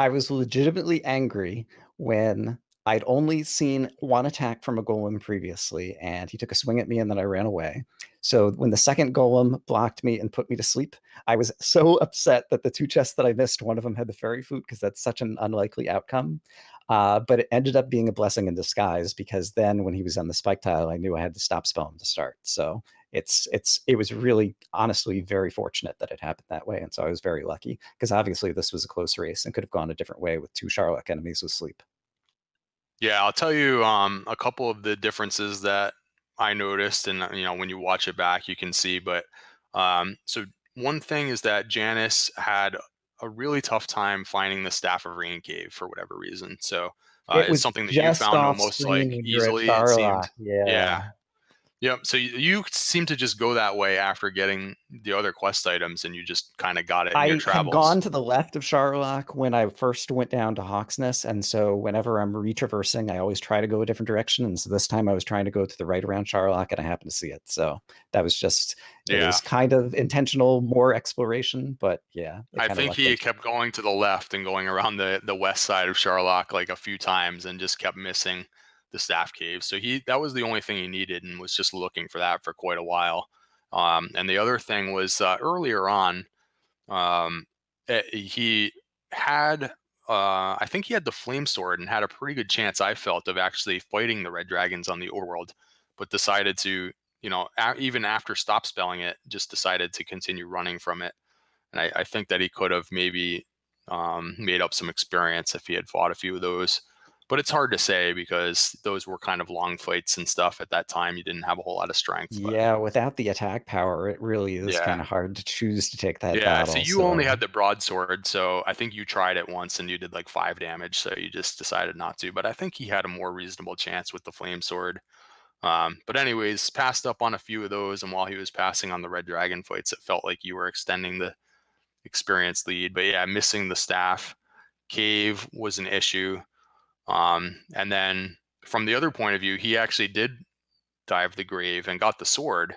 I was legitimately angry when I'd only seen one attack from a golem previously, and he took a swing at me, and then I ran away. So when the second golem blocked me and put me to sleep, I was so upset that the two chests that I missed, one of them had the fairy flute, because that's such an unlikely outcome. But it ended up being a blessing in disguise, because then when he was on the spike tile, I knew I had to stop spell him to start. So it was really honestly very fortunate that it happened that way, and so I was very lucky, because obviously this was a close race and could have gone a different way with two Charlock enemies with sleep. Yeah, I'll tell you a couple of the differences that I noticed, and when you watch it back, you can see. But so one thing is that Janice had a really tough time finding the Staff of Rain cave for whatever reason. So It it's was something that you just found off almost like screen when you're at easily. It seemed. Charlock. Yeah. Yeah. Yep. So you seem to just go that way after getting the other quest items, and you just kind of got it in your I had travels. gone to the left of Charlock when I first went down to Hawksness, and so whenever I'm retraversing, I always try to go a different direction. And so this time I was trying to go to the right around Charlock, and I happened to see it. So that was just, it Yeah. was kind of intentional, more exploration, but yeah, it I kind of think lucked he into it. kept going to the left and going around the west side of Charlock like a few times and just kept missing the staff cave. So that was the only thing he needed and was just looking for that for quite a while. And the other thing was earlier on, um, he had I think he had the flame sword and had a pretty good chance, I felt, of actually fighting the red dragons on the overworld, but decided to, even after stop spelling it, just decided to continue running from it. And I think that he could have maybe made up some experience if he had fought a few of those. But it's hard to say because those were kind of long fights and stuff at that time. You didn't have a whole lot of strength. But Yeah, without the attack power, it really is yeah. kind of hard to choose to take that Yeah. So battle. you only So had the broadsword. So I think you tried it once and you did like 5 damage. So you just decided not to. But I think he had a more reasonable chance with the flame sword. But anyways, passed up on a few of those. And while he was passing on the red dragon fights, it felt like you were extending the experience lead. But yeah, missing the staff cave was an issue. And then from the other point of view, he actually did dive the grave and got the sword,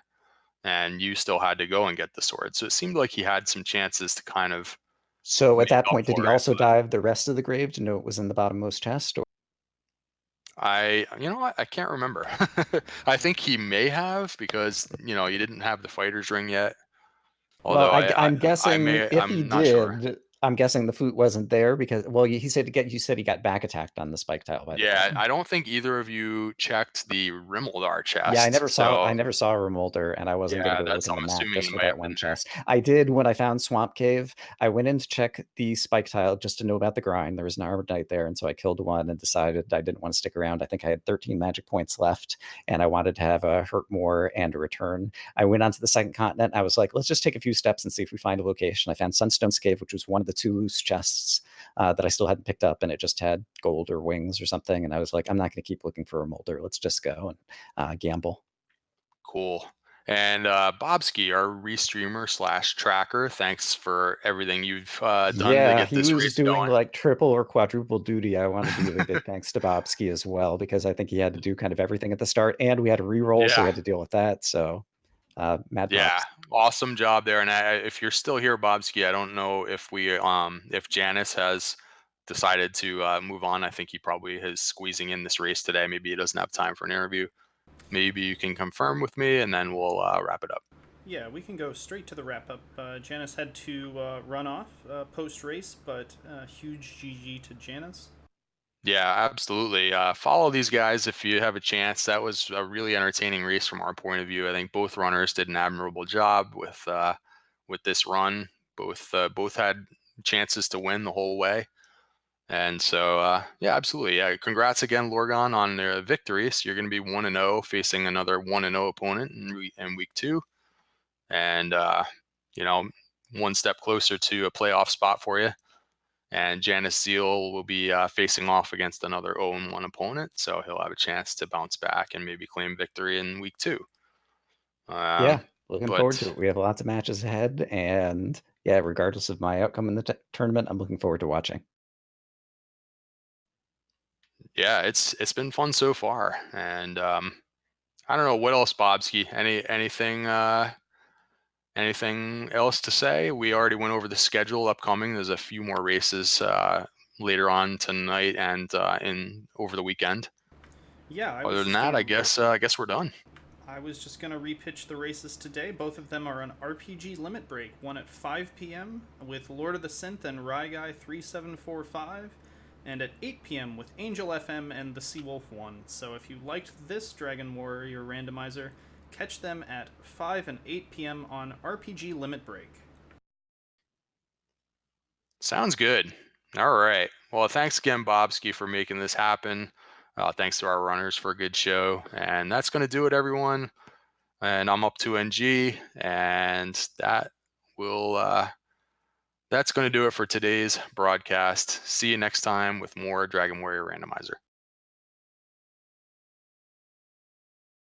and you still had to go and get the sword. So it seemed like he had some chances to kind of so at make that up point, did he for it. also dive the rest of the grave to know it was in the bottommost chest? Or I can't remember. I think he may have because you didn't have the fighter's ring yet. well, Although I'm I guessing may, if he I'm not sure. did, I'm guessing the flute wasn't there, because well, he said to get, you said he got back attacked on the spike tile by the Yeah, golem. I don't think either of you checked the Rimuldar Yeah, chest. I So never saw Remolder, and I wasn't going to yeah, go look that's in the I'm map assuming just he for may that have one been there. chest. I did when I found Swamp Cave. I went in to check the spike tile just to know about the grind. There was an armored knight there, and so I killed one and decided I didn't want to stick around. I think I had 13 magic points left, and I wanted to have a hurt more and a return. I went onto the second continent. I was like, let's just take a few steps and see if we find a location. I found Sunstone's Cave, which was one of the two loose chests that I still hadn't picked up, and it just had gold or wings or something. And I was like, I'm not going to keep looking for a molder. Let's just go and gamble. Cool. And Bobski, our restreamer slash tracker, thanks for everything you've done to Yeah, get he this was race doing going. like triple or quadruple duty. I want to give a big thanks to Bobski as well, because I think he had to do kind of everything at the start, and we had a reroll, so we Yeah, had to deal with that. So, mad yeah, props. awesome job there. And if you're still here, Bobski, I don't know if Janice has decided to move on. I think he probably is squeezing in this race today. Maybe he doesn't have time for an interview. Maybe you can confirm with me, and then we'll wrap it up. Yeah, we can go straight to the wrap up. Janus had to run off post race, but huge GG to Janus. Yeah, absolutely. Follow these guys if you have a chance. That was a really entertaining race from our point of view. I think both runners did an admirable job with this run. Both had chances to win the whole way, and so yeah, absolutely. Yeah, congrats again, Lorgon, on the victory. So you're going to be 1-0, facing another 1-0 opponent in week 2, and you know, one step closer to a playoff spot for you. And JanusZeal will be facing off against another 0-1 opponent, so he'll have a chance to bounce back and maybe claim victory in week 2. Yeah, Um, looking forward to but it. We have lots of matches ahead, and yeah, regardless of my outcome in the tournament, I'm looking forward to watching. Yeah, it's been fun so far, and I don't know what else, Bobski. Anything else to say? We already went over the schedule upcoming. There's a few more races later on tonight and in over the weekend. Yeah, I was Other than just that, gonna I guess we're done. I was just gonna repitch the races today. Both of them are an RPG limit break. One at 5 p.m. with Lord of the Synth and Ryguy 3745, and at 8 p.m. with Angel FM and the Seawolf 1. So if you liked this Dragon Warrior randomizer, catch them at 5 and 8 p.m. on RPG limit break. Sounds good. All right. Well, thanks again, Bobski, for making this happen. Thanks to our runners for a good show. And that's going to do it, everyone. And I'm up to NG, and will that's going to do it for today's broadcast. See you next time with more Dragon Warrior Randomizer.